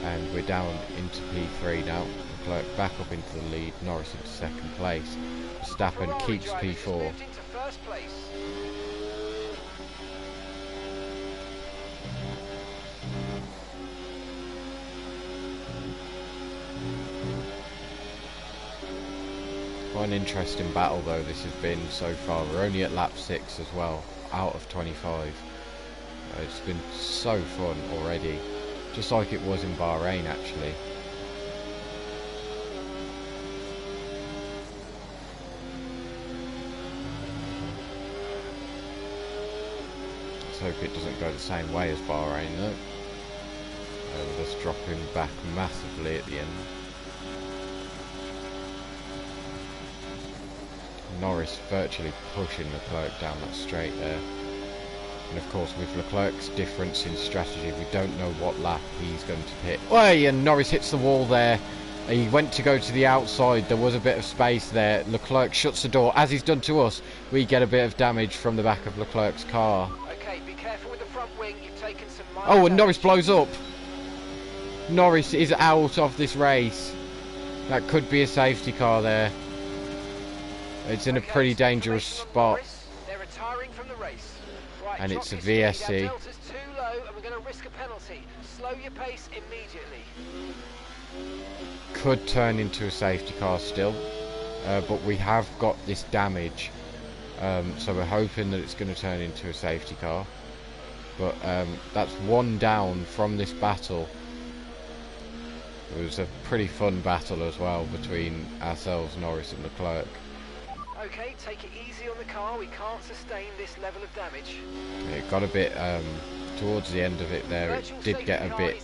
And we're down into P3 now. Leclerc back up into the lead, Norris into second place. Verstappen keeps P4. Into first place. Quite an interesting battle though this has been so far. We're only at lap 6 as well, out of 25. It's been so fun already, just like it was in Bahrain actually. Let's hope it doesn't go the same way as Bahrain though. We're just dropping back massively at the end. Norris virtually pushing Leclerc down that straight there. And of course with Leclerc's difference in strategy, we don't know what lap he's going to pit. Oi, and Norris hits the wall there. He went to go to the outside, there was a bit of space there. Leclerc shuts the door, as he's done to us. We get a bit of damage from the back of Leclerc's car. Okay, be careful with the front wing, you've taken some Oh, and Norris blows up. Norris is out of this race. That could be a safety car there. It's in a pretty dangerous spot. They're retiring from the race. Right, and it's a VSC. VSC. Delta's too low and we're going to risk a penalty. Slow your pace immediately. Could turn into a safety car still, but we have got this damage, so we're hoping that it's going to turn into a safety car. But that's 1 down from this battle. It was a pretty fun battle as well between ourselves, Norris and Leclerc. Okay, take it easy on the car, we can't sustain this level of damage. It got a bit, towards the end of it there, it did get a bit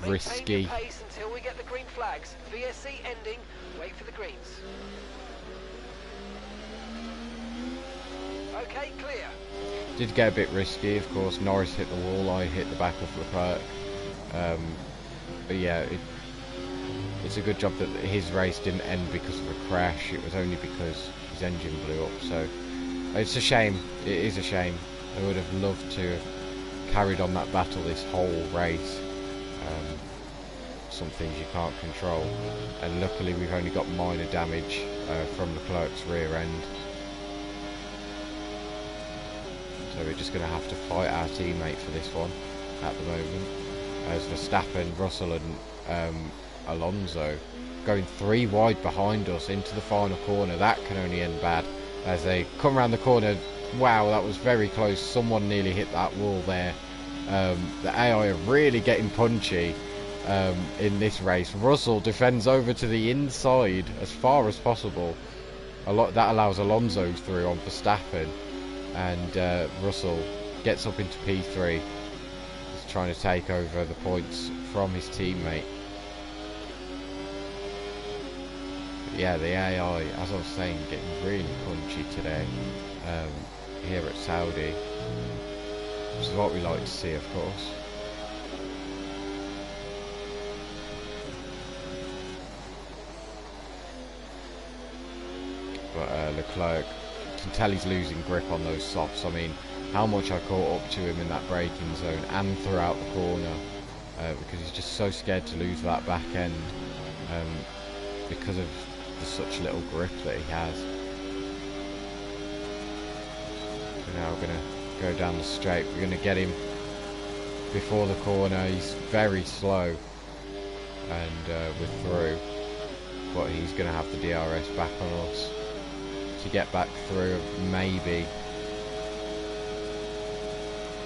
risky. Maintain your pace until we get the green flags. VSC ending, wait for the greens. Okay, clear. Did get a bit risky, of course. Norris hit the wall, I hit the back of Leclerc. But yeah, it's a good job that his race didn't end because of a crash. It was only because his engine blew up. So it's a shame. It is a shame. I would have loved to have carried on that battle this whole race. Some things you can't control. And luckily we've only got minor damage from Leclerc's rear end. So we're just going to have to fight our teammate for this one at the moment. As Verstappen, Russell and Alonso going 3 wide behind us into the final corner. That can only end bad as they come around the corner. Wow, that was very close. Someone nearly hit that wall there. The AI are really getting punchy in this race. Russell defends over to the inside as far as possible. That allows Alonso through on Verstappen, and Russell gets up into P3. He's trying to take over the points from his teammate. But yeah, the AI, as I was saying, getting really punchy today here at Saudi, which is what we like to see, of course. But Leclerc, you can tell he's losing grip on those softs. I mean, how much I caught up to him in that braking zone and throughout the corner, because he's just so scared to lose that back end, because of such little grip that he has. So now we're going to go down the straight. We're going to get him before the corner. He's very slow, and we're through, but he's going to have the DRS back on us to get back through, maybe.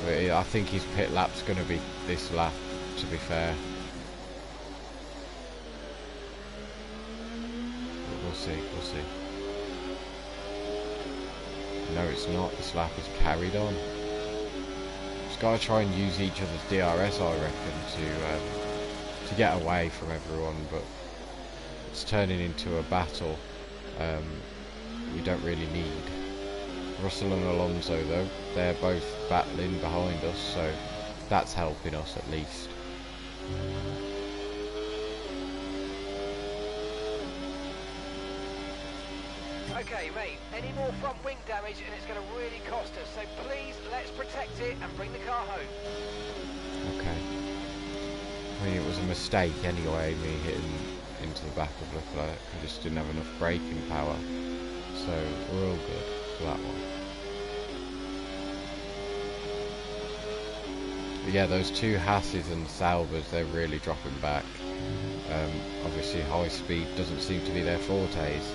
But I think his pit lap's going to be this lap, to be fair. But we'll see, we'll see. No, it's not. This lap is carried on. Just got to try and use each other's DRS, I reckon, to get away from everyone, but it's turning into a battle we don't really need. Russell and Alonso, though, they're both battling behind us, so that's helping us at least. Okay, mate, any more front wing damage and it's going to really cost us, so please, let's protect it and bring the car home. Okay. I mean, it was a mistake anyway, me hitting into the back of Leclerc. I just didn't have enough braking power, so we're all good for that one. But yeah, those two Hasses and Saubers, they're really dropping back. Obviously high speed doesn't seem to be their fortes,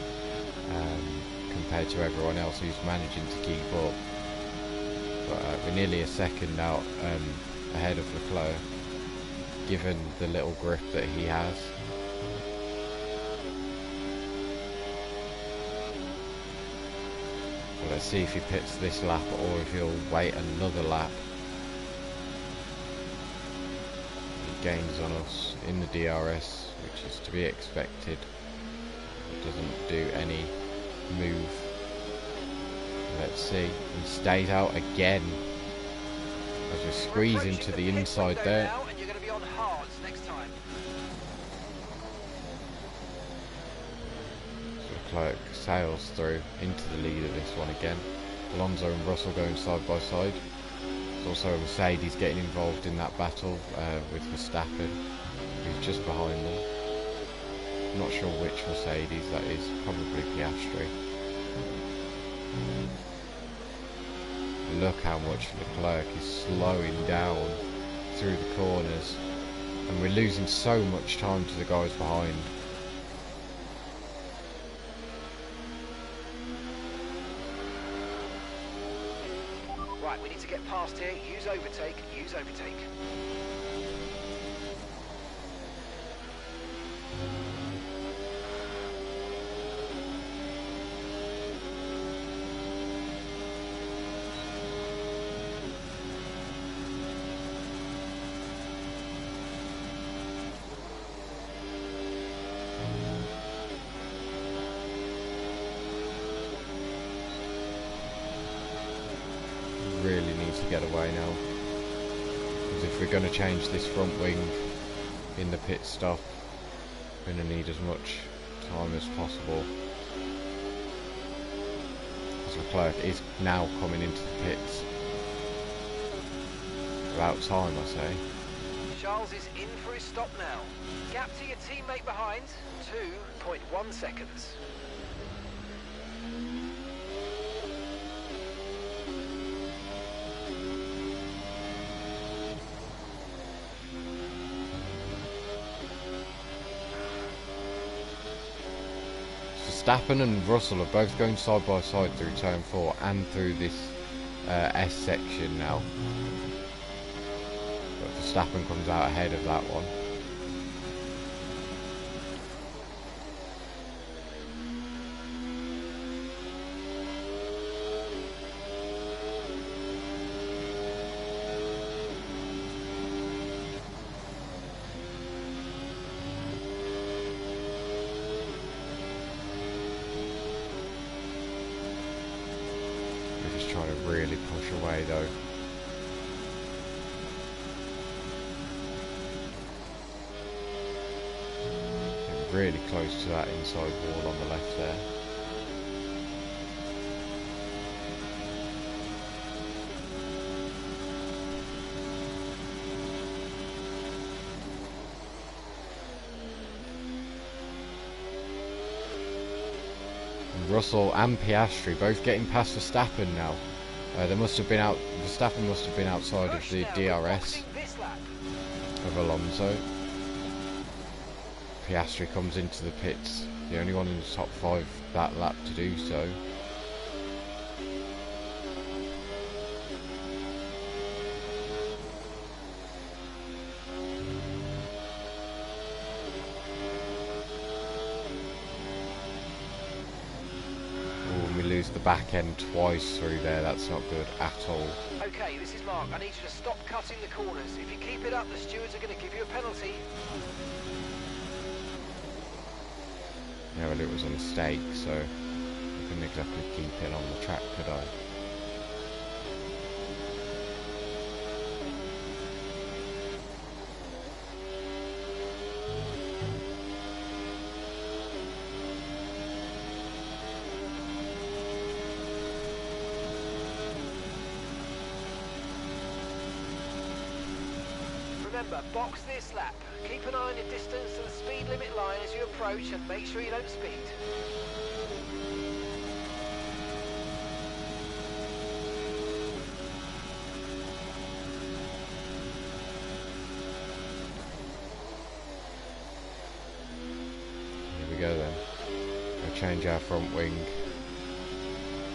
compared to everyone else who's managing to keep up. But we're nearly a second out ahead of Leclerc, given the little grip that he has. Well, let's see if he pits this lap or if he'll wait another lap. He gains on us in the DRS, which is to be expected. It doesn't do any move. Let's see. He stays out again as we squeeze into the inside there. And you're going to be on hards next time. Leclerc sails through into the lead of this one again. Alonso and Russell going side by side. There's also Mercedes getting involved in that battle with Verstappen, who's just behind them. I'm not sure which Mercedes that is, probably Piastri. Look how much Leclerc is slowing down through the corners, and we're losing so much time to the guys behind. Right, we need to get past here. Use overtake, use overtake. Really needs to get away now, because if we're going to change this front wing in the pit stop, we're going to need as much time as possible. As Leclerc is now coming into the pits. About time, I say. Charles is in for his stop now. Gap to your teammate behind, 2.1 seconds. Verstappen and Russell are both going side by side through turn 4 and through this S section now. But Verstappen comes out ahead of that one. Trying to really push away though. Getting really close to that inside wall on the left there. Russell and Piastri both getting past Verstappen now. They must have been out. Verstappen must have been outside of the DRS of Alonso. Piastri comes into the pits, the only one in the top 5 that lap to do so. Lose the back end twice through there, that's not good at all. Okay, this is Mark. I need you to stop cutting the corners. If you keep it up, the stewards are going to give you a penalty. Yeah, well, it was a mistake, so I couldn't exactly keep it on the track, could I? Remember, box this lap. Keep an eye on your distance to the speed limit line as you approach and make sure you don't speed. Here we go then. We'll change our front wing.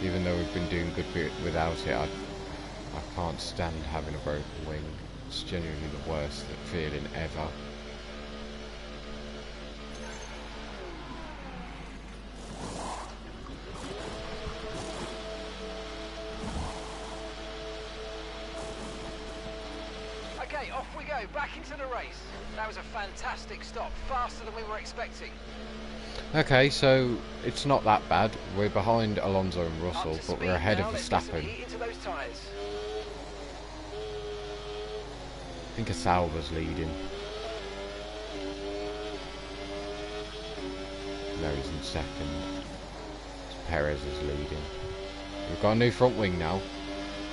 Even though we've been doing good without it, I can't stand having a broken wing. It's genuinely the worst feeling ever. Okay, off we go, back into the race. That was a fantastic stop, faster than we were expecting. Okay, so it's not that bad. We're behind Alonso and Russell, but we're ahead of Verstappen. I think a Sauber's leading. No, he's in second. Perez is leading. We've got a new front wing now.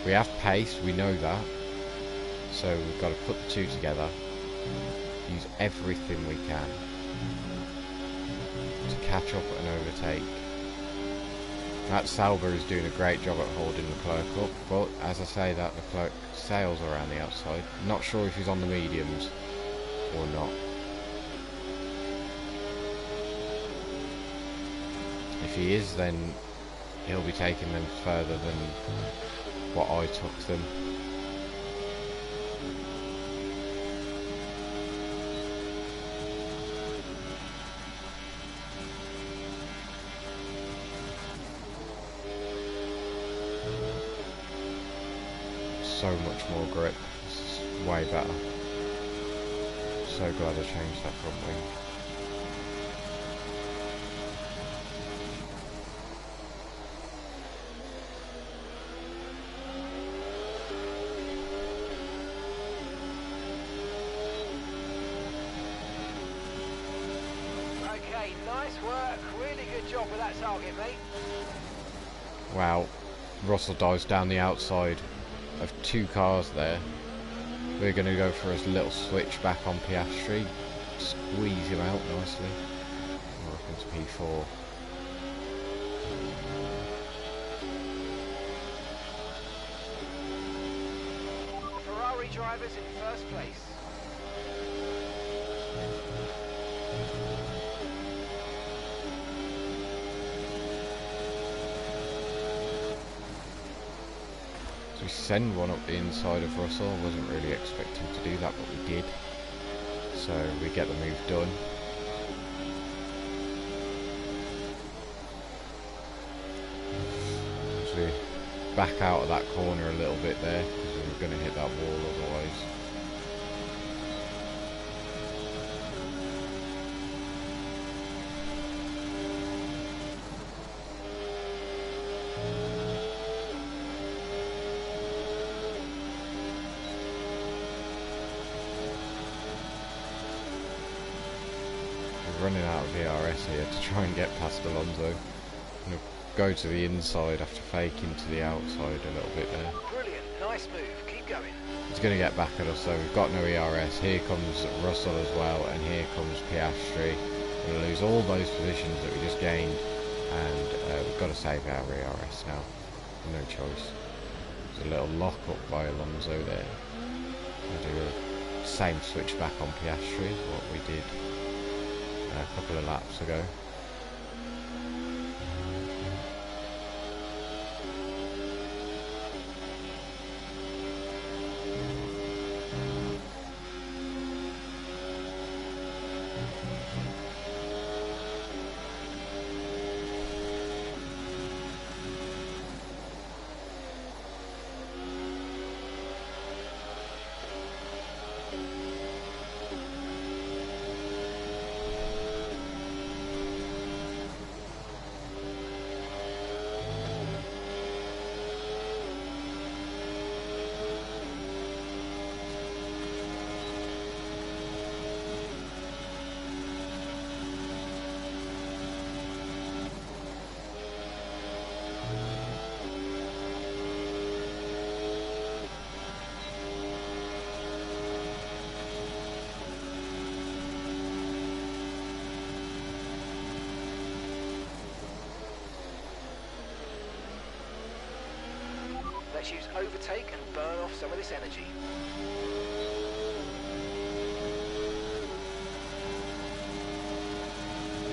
We have pace, we know that. So we've got to put the two together. Use everything we can to catch up and overtake. That Sauber is doing a great job at holding Leclerc up, but as I say that, Leclerc sails around the outside. Not sure if he's on the mediums or not. If he is, then he'll be taking them further than what I took them. So much more grip, it's way better. So glad I changed that front wing. Okay, nice work, really good job with that target, mate. Wow, Russell dives down the outside of two cars there. We're going to go for a little switch back on Piastri, squeeze him out nicely. We're up into P4. Ferrari drivers in first place. We send one up the inside of Russell. I wasn't really expecting to do that, but we did. So we get the move done. So we back out of that corner a little bit there, because we were going to hit that wall otherwise. Running out of DRS here to try and get past Alonso. I'm going to go to the inside after faking to the outside a little bit there. Brilliant, nice move, keep going. He's going to get back at us though, we've got no ERS. Here comes Russell as well, and here comes Piastri. We're going to lose all those positions that we just gained and we've got to save our ERS now. No choice. There's a little lock up by Alonso there. We'll do the same switch back on Piastri as what we did a couple of laps ago. Let's use overtake and burn off some of this energy.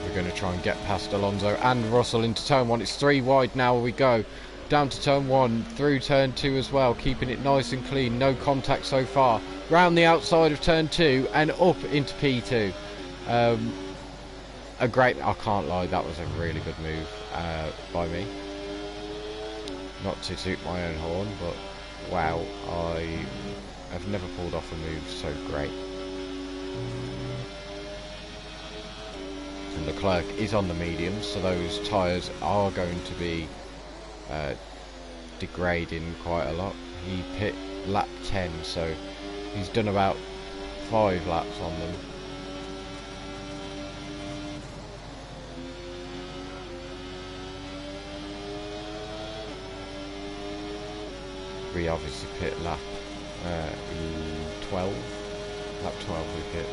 We're going to try and get past Alonso and Russell into turn 1. It's 3 wide now. We go down to turn 1, through turn 2 as well, keeping it nice and clean. No contact so far. Round the outside of turn 2 and up into P2. I can't lie, that was a really good move by me. Not to toot my own horn, but wow, I have never pulled off a move so great. And Leclerc is on the mediums, so those tyres are going to be degrading quite a lot. He pit lap 10, so he's done about 5 laps on them. We obviously pit lap 12. Lap 12 we pit.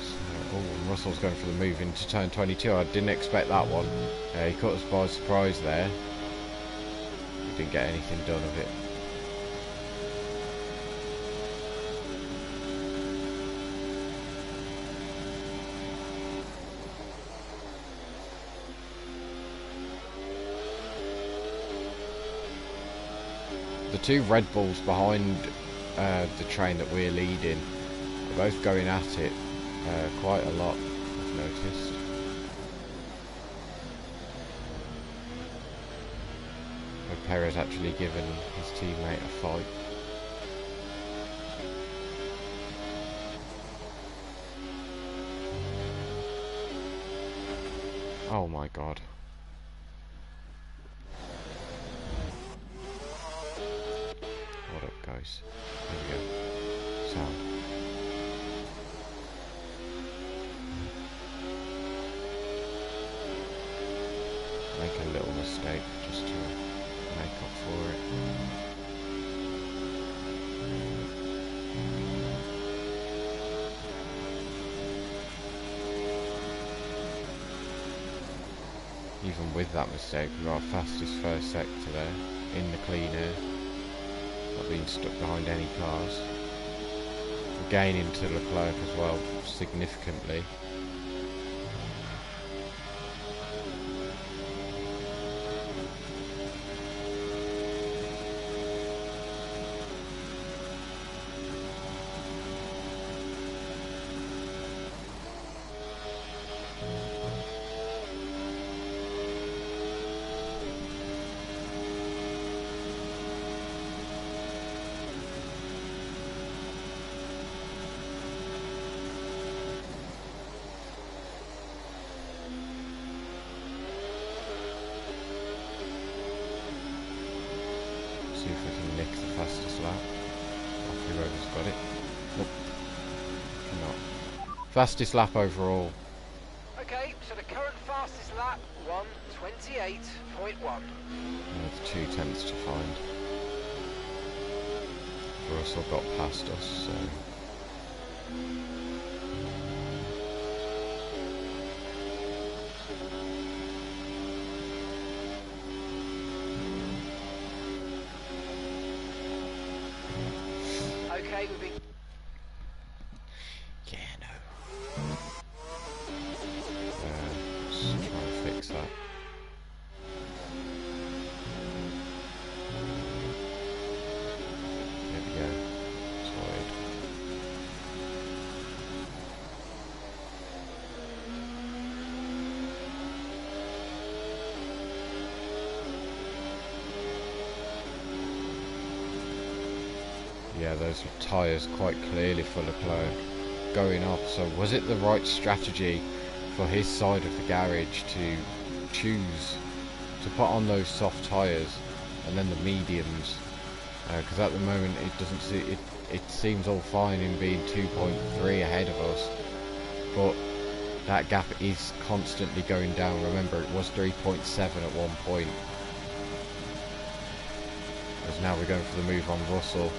So, and Russell's going for the move into turn 22. I didn't expect that one. He caught us by surprise there. We didn't get anything done of it. The 2 Red Bulls behind the train that we're leading are both going at it quite a lot, I've noticed. But Perez actually given his teammate a fight. Oh my god. What up, guys? There we go. Sound. Make a little mistake just to make up for it. Even with that mistake, we got our fastest first sector there, in the clean air. Not being stuck behind any cars. We're gaining to Leclerc as well, significantly. See if we can nick the fastest lap. Whoever's got it. Nope. Cannot. Fastest lap overall. Okay, so the current fastest lap, 1:28.1. With 2 tenths to find. Russell got past us, so... mate. We've been... Yeah, no. Just try and fix that. There we go. Sorted. Yeah, those tyres quite clearly for Leclerc going off. So was it the right strategy for his side of the garage to choose to put on those soft tyres and then the mediums? Because at the moment it doesn't see it. It seems all fine in being 2.3 ahead of us, but that gap is constantly going down. Remember, it was 3.7 at one point. As now we're going for the move on Russell.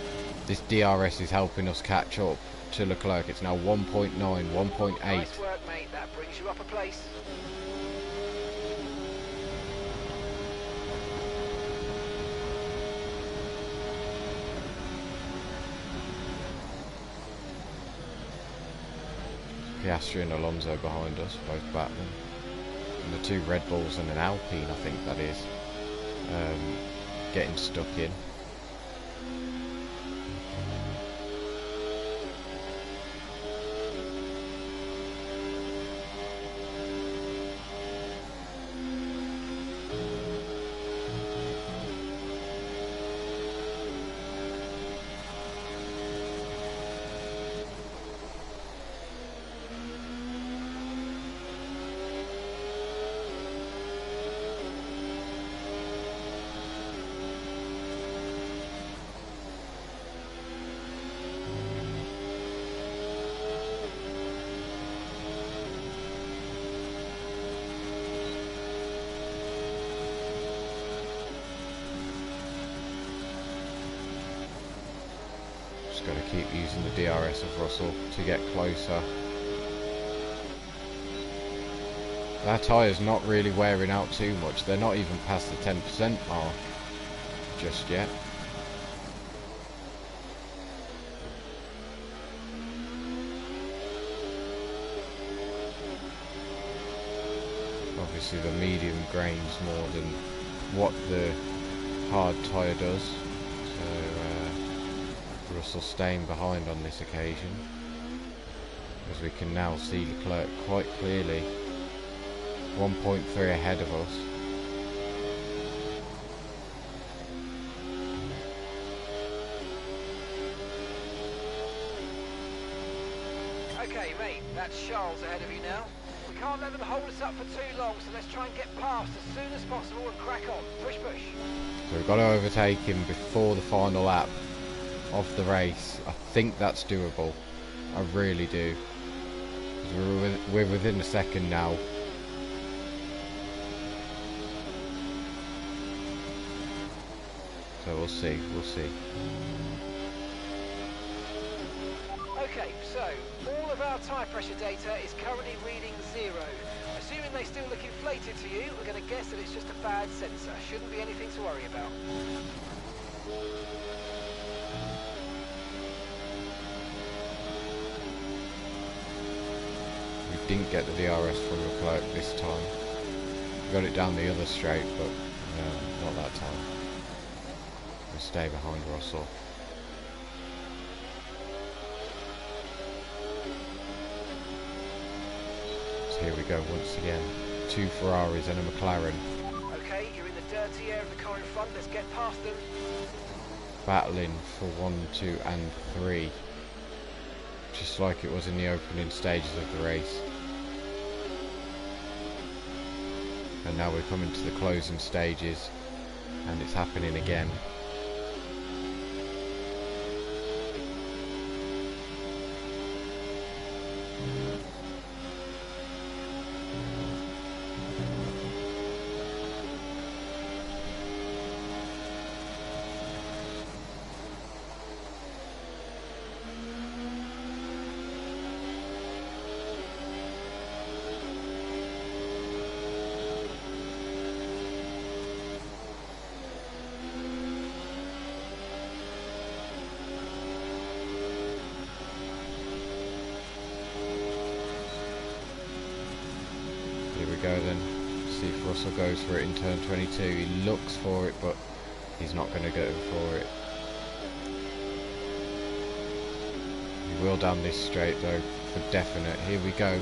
This DRS is helping us catch up to Leclerc. It's now 1.9, 1.8. Nice work, mate. That brings you up a place. Piastri and Alonso behind us, both battling. And the two Red Bulls and an Alpine, I think that is, getting stuck in. Just got to keep using the DRS of Russell to get closer. Our tyre's not really wearing out too much. They're not even past the 10% mark just yet. Obviously the medium grains more than what the hard tyre does. So Russell staying behind on this occasion, as we can now see Leclerc quite clearly 1.3 ahead of us. Okay, mate, that's Charles ahead of you now. We can't let them hold us up for too long, so let's try and get past as soon as possible and crack on. Push, push. So we've got to overtake him before the final lap of the race. I think that's doable. I really do. 'Cause we're within a second now. So we'll see, we'll see. Okay, so all of our tyre pressure data is currently reading 0. Assuming they still look inflated to you, we're going to guess that it's just a bad sensor. Shouldn't be anything to worry about. We didn't get the DRS from Leclerc this time. We got it down the other straight, but not that time. We'll stay behind Russell. So here we go once again. Two Ferraris and a McLaren. Okay, you're in the dirty air of the car in front. Let's get past them. Battling for 1, 2 and 3. Just like it was in the opening stages of the race. And now we're coming to the closing stages, and it's happening again. go then. See if Russell goes for it in turn 22. He looks for it, but he's not going to go for it. He will down this straight though, for definite. Here we go.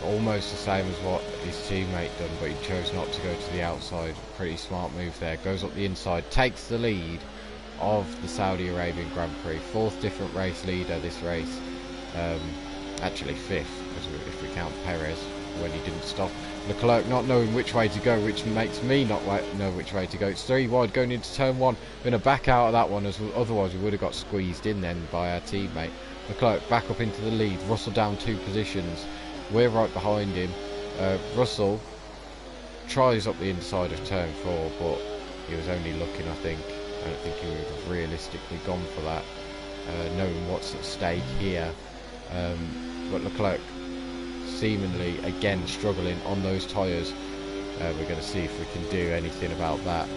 Almost the same as what his teammate done, but he chose not to go to the outside. Pretty smart move there. Goes up the inside, takes the lead of the Saudi Arabian Grand Prix. 4th different race leader this race. Actually 5th, because if we count Perez when he didn't stop. Leclerc not knowing which way to go, which makes me not know which way to go. It's 3 wide going into turn 1. Going to back out of that one, as otherwise we would have got squeezed in then by our teammate. Leclerc back up into the lead. Russell down 2 positions. We're right behind him. Russell tries up the inside of turn 4, but he was only looking, I think. I don't think he would have realistically gone for that, knowing what's at stake here. But Leclerc seemingly again struggling on those tyres. We're going to see if we can do anything about that.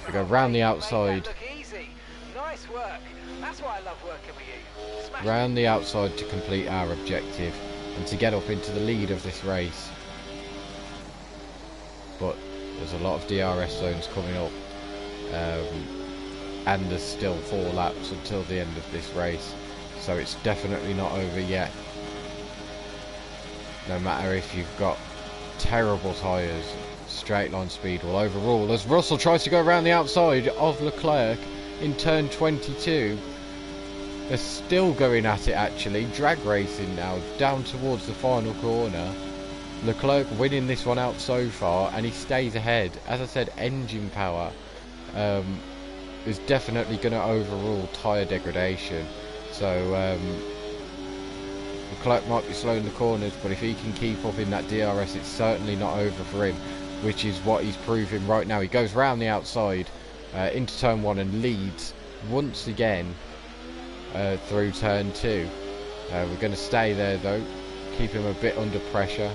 We go round the outside. Easy. Nice work. That's why I love working with you. Smash Round the outside to complete our objective and to get up into the lead of this race. But there's a lot of DRS zones coming up, and there's still 4 laps until the end of this race, so it's definitely not over yet. No matter if you've got terrible tyres, straight line speed will overrule as Russell tries to go around the outside of Leclerc in turn 22. They're still going at it actually, drag racing now, down towards the final corner. Leclerc winning this one out so far, and he stays ahead. As I said, engine power is definitely going to overrule tyre degradation. So Leclerc might be slowing the corners, but if he can keep up in that DRS, it's certainly not over for him, which is what he's proving right now. He goes round the outside into turn 1 and leads once again through turn 2. We're going to stay there though, keep him a bit under pressure,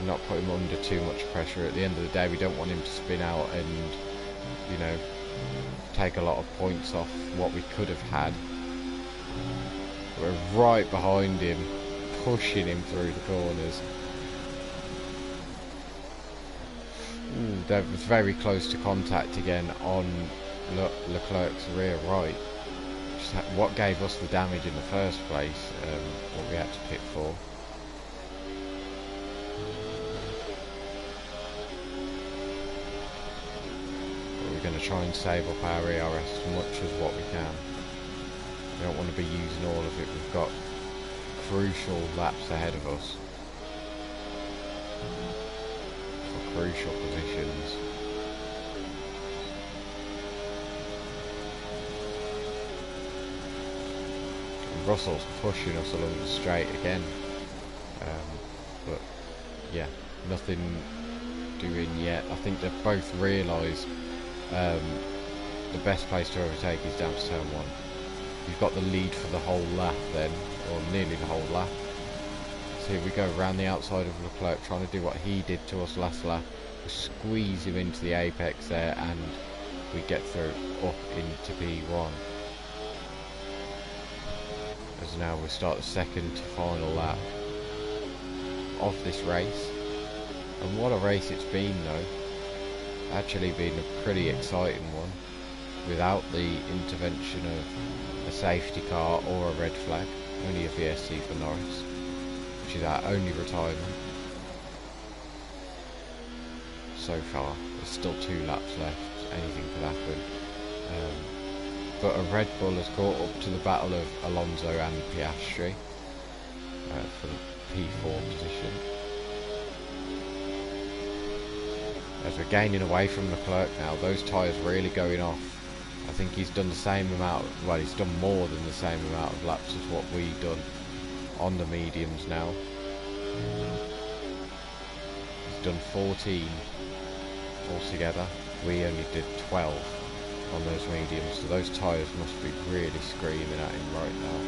not put him under too much pressure. At the end of the day, we don't want him to spin out and, you know, take a lot of points off what we could have had. We're right behind him, pushing him through the corners. That was very close to contact again on Leclerc's rear right. What gave us the damage in the first place, what we had to pit for. But we're going to try and save up our ERS as much as what we can. We don't want to be using all of it. We've got crucial laps ahead of us. Crucial positions. And Russell's pushing us along the straight again, but yeah, nothing doing yet. I think they've both realised the best place to overtake is down to turn 1. You've got the lead for the whole lap then, or nearly the whole lap. So here we go, around the outside of Leclerc, trying to do what he did to us last lap. We squeeze him into the apex there, and we get through up into P1. As now we start the second to final lap of this race. And what a race it's been though. Actually been a pretty exciting one, without the intervention of a safety car or a red flag. Only a VSC for Norris, which is our only retirement so far. There's still 2 laps left, anything could happen. But a Red Bull has caught up to the battle of Alonso and Piastri for the P4 position. As we're gaining away from Leclerc now, those tyres really going off. I think he's done the same amount, well, he's done more than the same amount of laps as what we've done on the mediums now. He's done 14 altogether. We only did 12 on those mediums, so those tyres must be really screaming at him right now.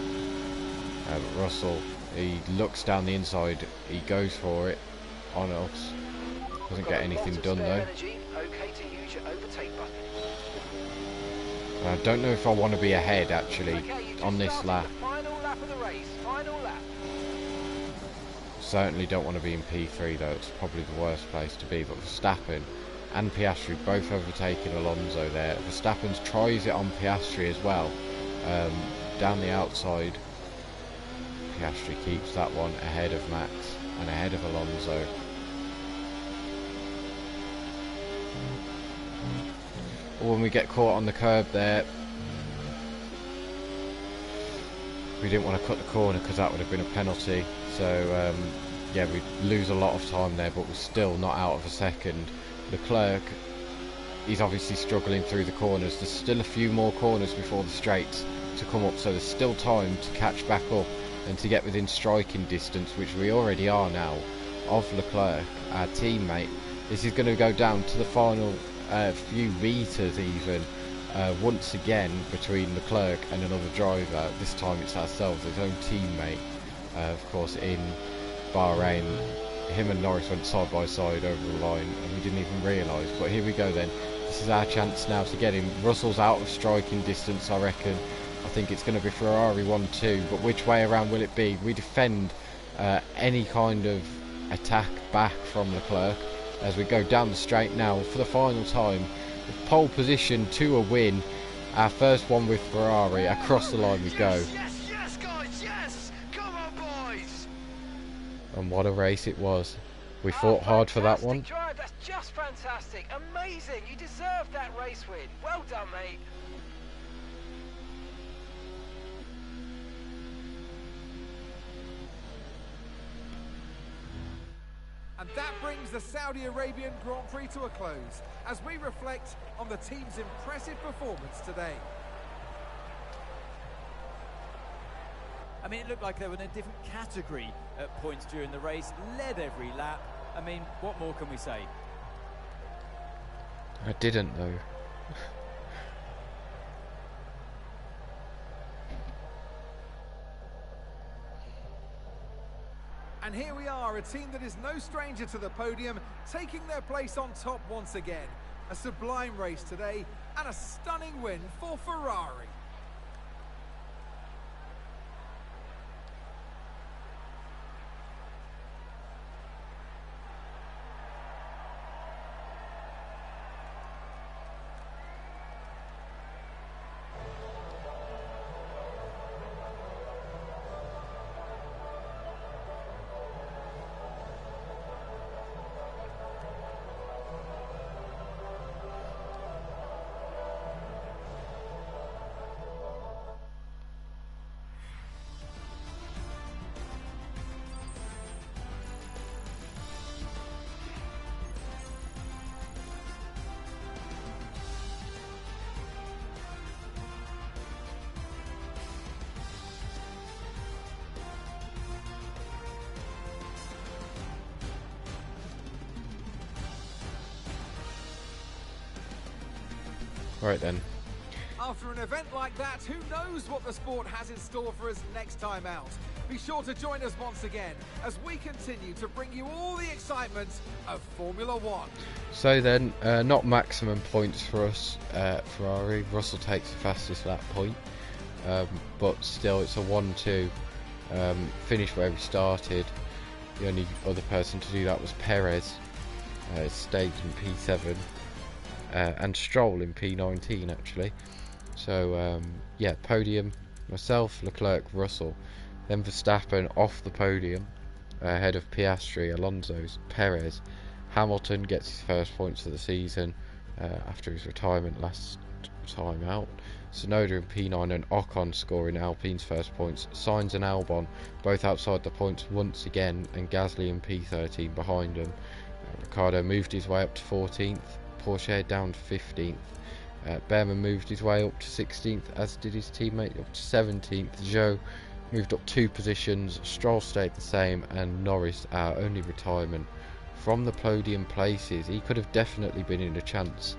But Russell, he looks down the inside, he goes for it on us. Doesn't get anything done though. I don't know if I want to be ahead actually on this lap. lap of the race, final lap. Certainly don't want to be in P3 though, it's probably the worst place to be, but Verstappen and Piastri both overtaking Alonso there. Verstappen tries it on Piastri as well, down the outside. Piastri keeps that one ahead of Max and ahead of Alonso. When we get caught on the curb there, we didn't want to cut the corner because that would have been a penalty, so yeah, we lose a lot of time there, but we're still not out of a second. Leclerc, he's obviously struggling through the corners. There's still a few more corners before the straights to come up, so there's still time to catch back up and to get within striking distance, which we already are now, of Leclerc, our teammate. This is going to go down to the final few meters even, once again, between Leclerc and another driver. This time it's ourselves, his own teammate. Of course, in Bahrain, him and Norris went side by side over the line and we didn't even realise. But here we go then. This is our chance now to get him. Russell's out of striking distance, I reckon. I think it's going to be Ferrari 1-2, but which way around will it be? We defend any kind of attack back from Leclerc as we go down the straight now for the final time. Pole position to a win. Our first one with Ferrari. Across the line we go. Yes, yes, guys, yes! Come on, boys! And what a race it was. We fought hard for that one. Drive. That's just fantastic. Amazing. You deserve that race win. Well done, mate. And that brings the Saudi Arabian Grand Prix to a close as we reflect on the team's impressive performance today. I mean, it looked like they were in a different category at points during the race, led every lap. I mean, what more can we say? I didn't though. And here we are, a team that is no stranger to the podium, taking their place on top once again. A sublime race today, and a stunning win for Ferrari. Right then. After an event like that, who knows what the sport has in store for us next time out. Be sure to join us once again as we continue to bring you all the excitement of Formula One. So then, not maximum points for us, Ferrari. Russell takes the fastest lap point, but still it's a 1-2. Finish where we started. The only other person to do that was Perez. Stayed in P7. And Stroll in P19 actually. So yeah, podium, myself, Leclerc, Russell, then Verstappen off the podium ahead of Piastri, Alonso's, Perez. Hamilton gets his first points of the season after his retirement last time out. Tsunoda in P9 and Ocon scoring Alpine's first points. Sainz and Albon both outside the points once again, and Gasly in P13 behind them. Ricciardo moved his way up to 14th. Porsche down to 15th. Behrman moved his way up to 16th, as did his teammate up to 17th. Zhou moved up 2 positions. Stroll stayed the same, and Norris, our only retirement from the podium places. He could have definitely been in a chance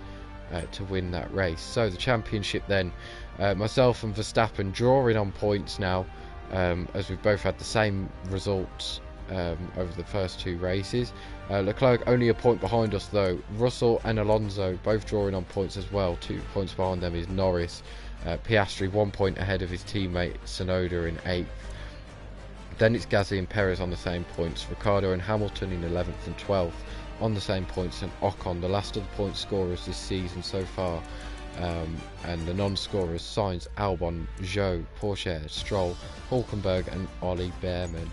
to win that race. So the championship then, myself and Verstappen drawing on points now, as we've both had the same results over the first 2 races. Leclerc only a point behind us though. Russell and Alonso both drawing on points as well. 2 points behind them is Norris. Piastri 1 point ahead of his teammate Tsunoda in 8th. Then it's Gasly and Perez on the same points. Ricciardo and Hamilton in 11th and 12th on the same points, and Ocon, the last of the point scorers this season so far. And the non-scorers: Sainz, Albon, Zhou, Pourchaire, Stroll, Hulkenberg and Ollie Behrman.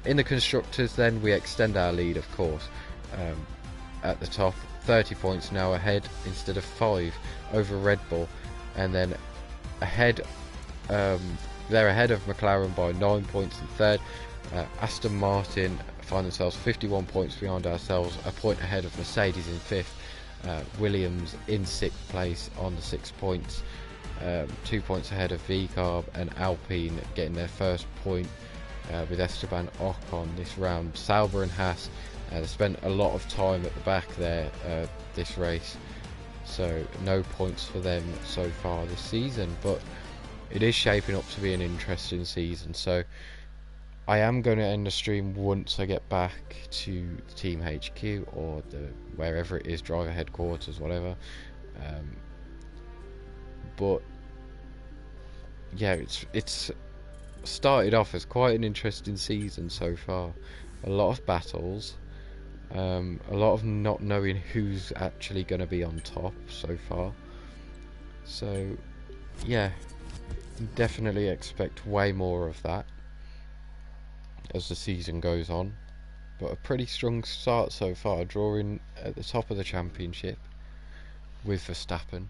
In the constructors then we extend our lead, of course. At the top, 30 points now ahead instead of 5 over Red Bull, and then ahead, they're ahead of McLaren by 9 points in 3rd. Aston Martin find themselves 51 points behind ourselves, a point ahead of Mercedes in 5th. Williams in 6th place on the 6 points, 2 points ahead of VCARB, and Alpine getting their first point with Esteban Ocon this round. Sauber and Haas spent a lot of time at the back there this race, so no points for them so far this season, but it is shaping up to be an interesting season. So I am going to end the stream once I get back to Team HQ or wherever it is, driver headquarters, whatever. But yeah, it's started off as quite an interesting season so far. A lot of battles, a lot of not knowing who's actually going to be on top so far. So yeah, definitely expect way more of that as the season goes on, but a pretty strong start so far, drawing at the top of the championship with Verstappen.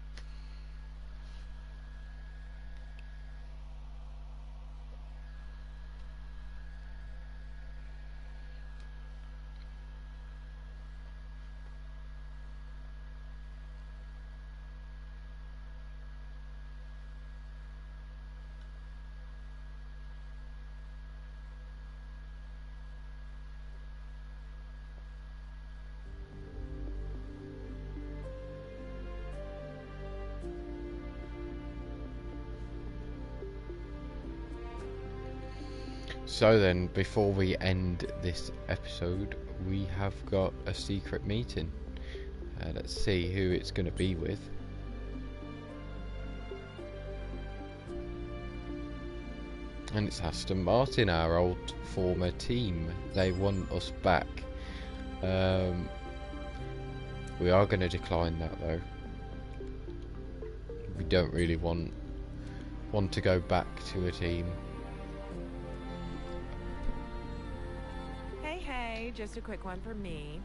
So then, before we end this episode, we have got a secret meeting. Let's see who it's going to be with. And it's Aston Martin, our old former team. They want us back. We are going to decline that though. We don't really want to go back to a team. Just a quick one for me.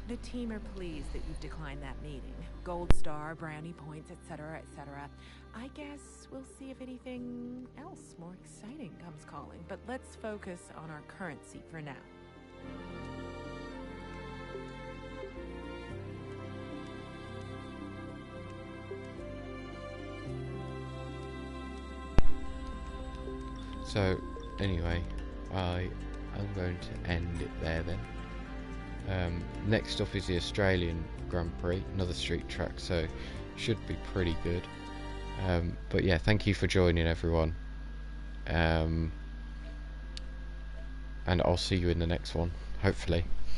The team are pleased that you've declined that meeting. Gold star, brownie points, etc., etc. I guess we'll see if anything else more exciting comes calling, but let's focus on our current seat for now. So, anyway, I'm going to end it there then. Next up is the Australian Grand Prix, another street track, so should be pretty good. But yeah, thank you for joining everyone. And I'll see you in the next one, hopefully.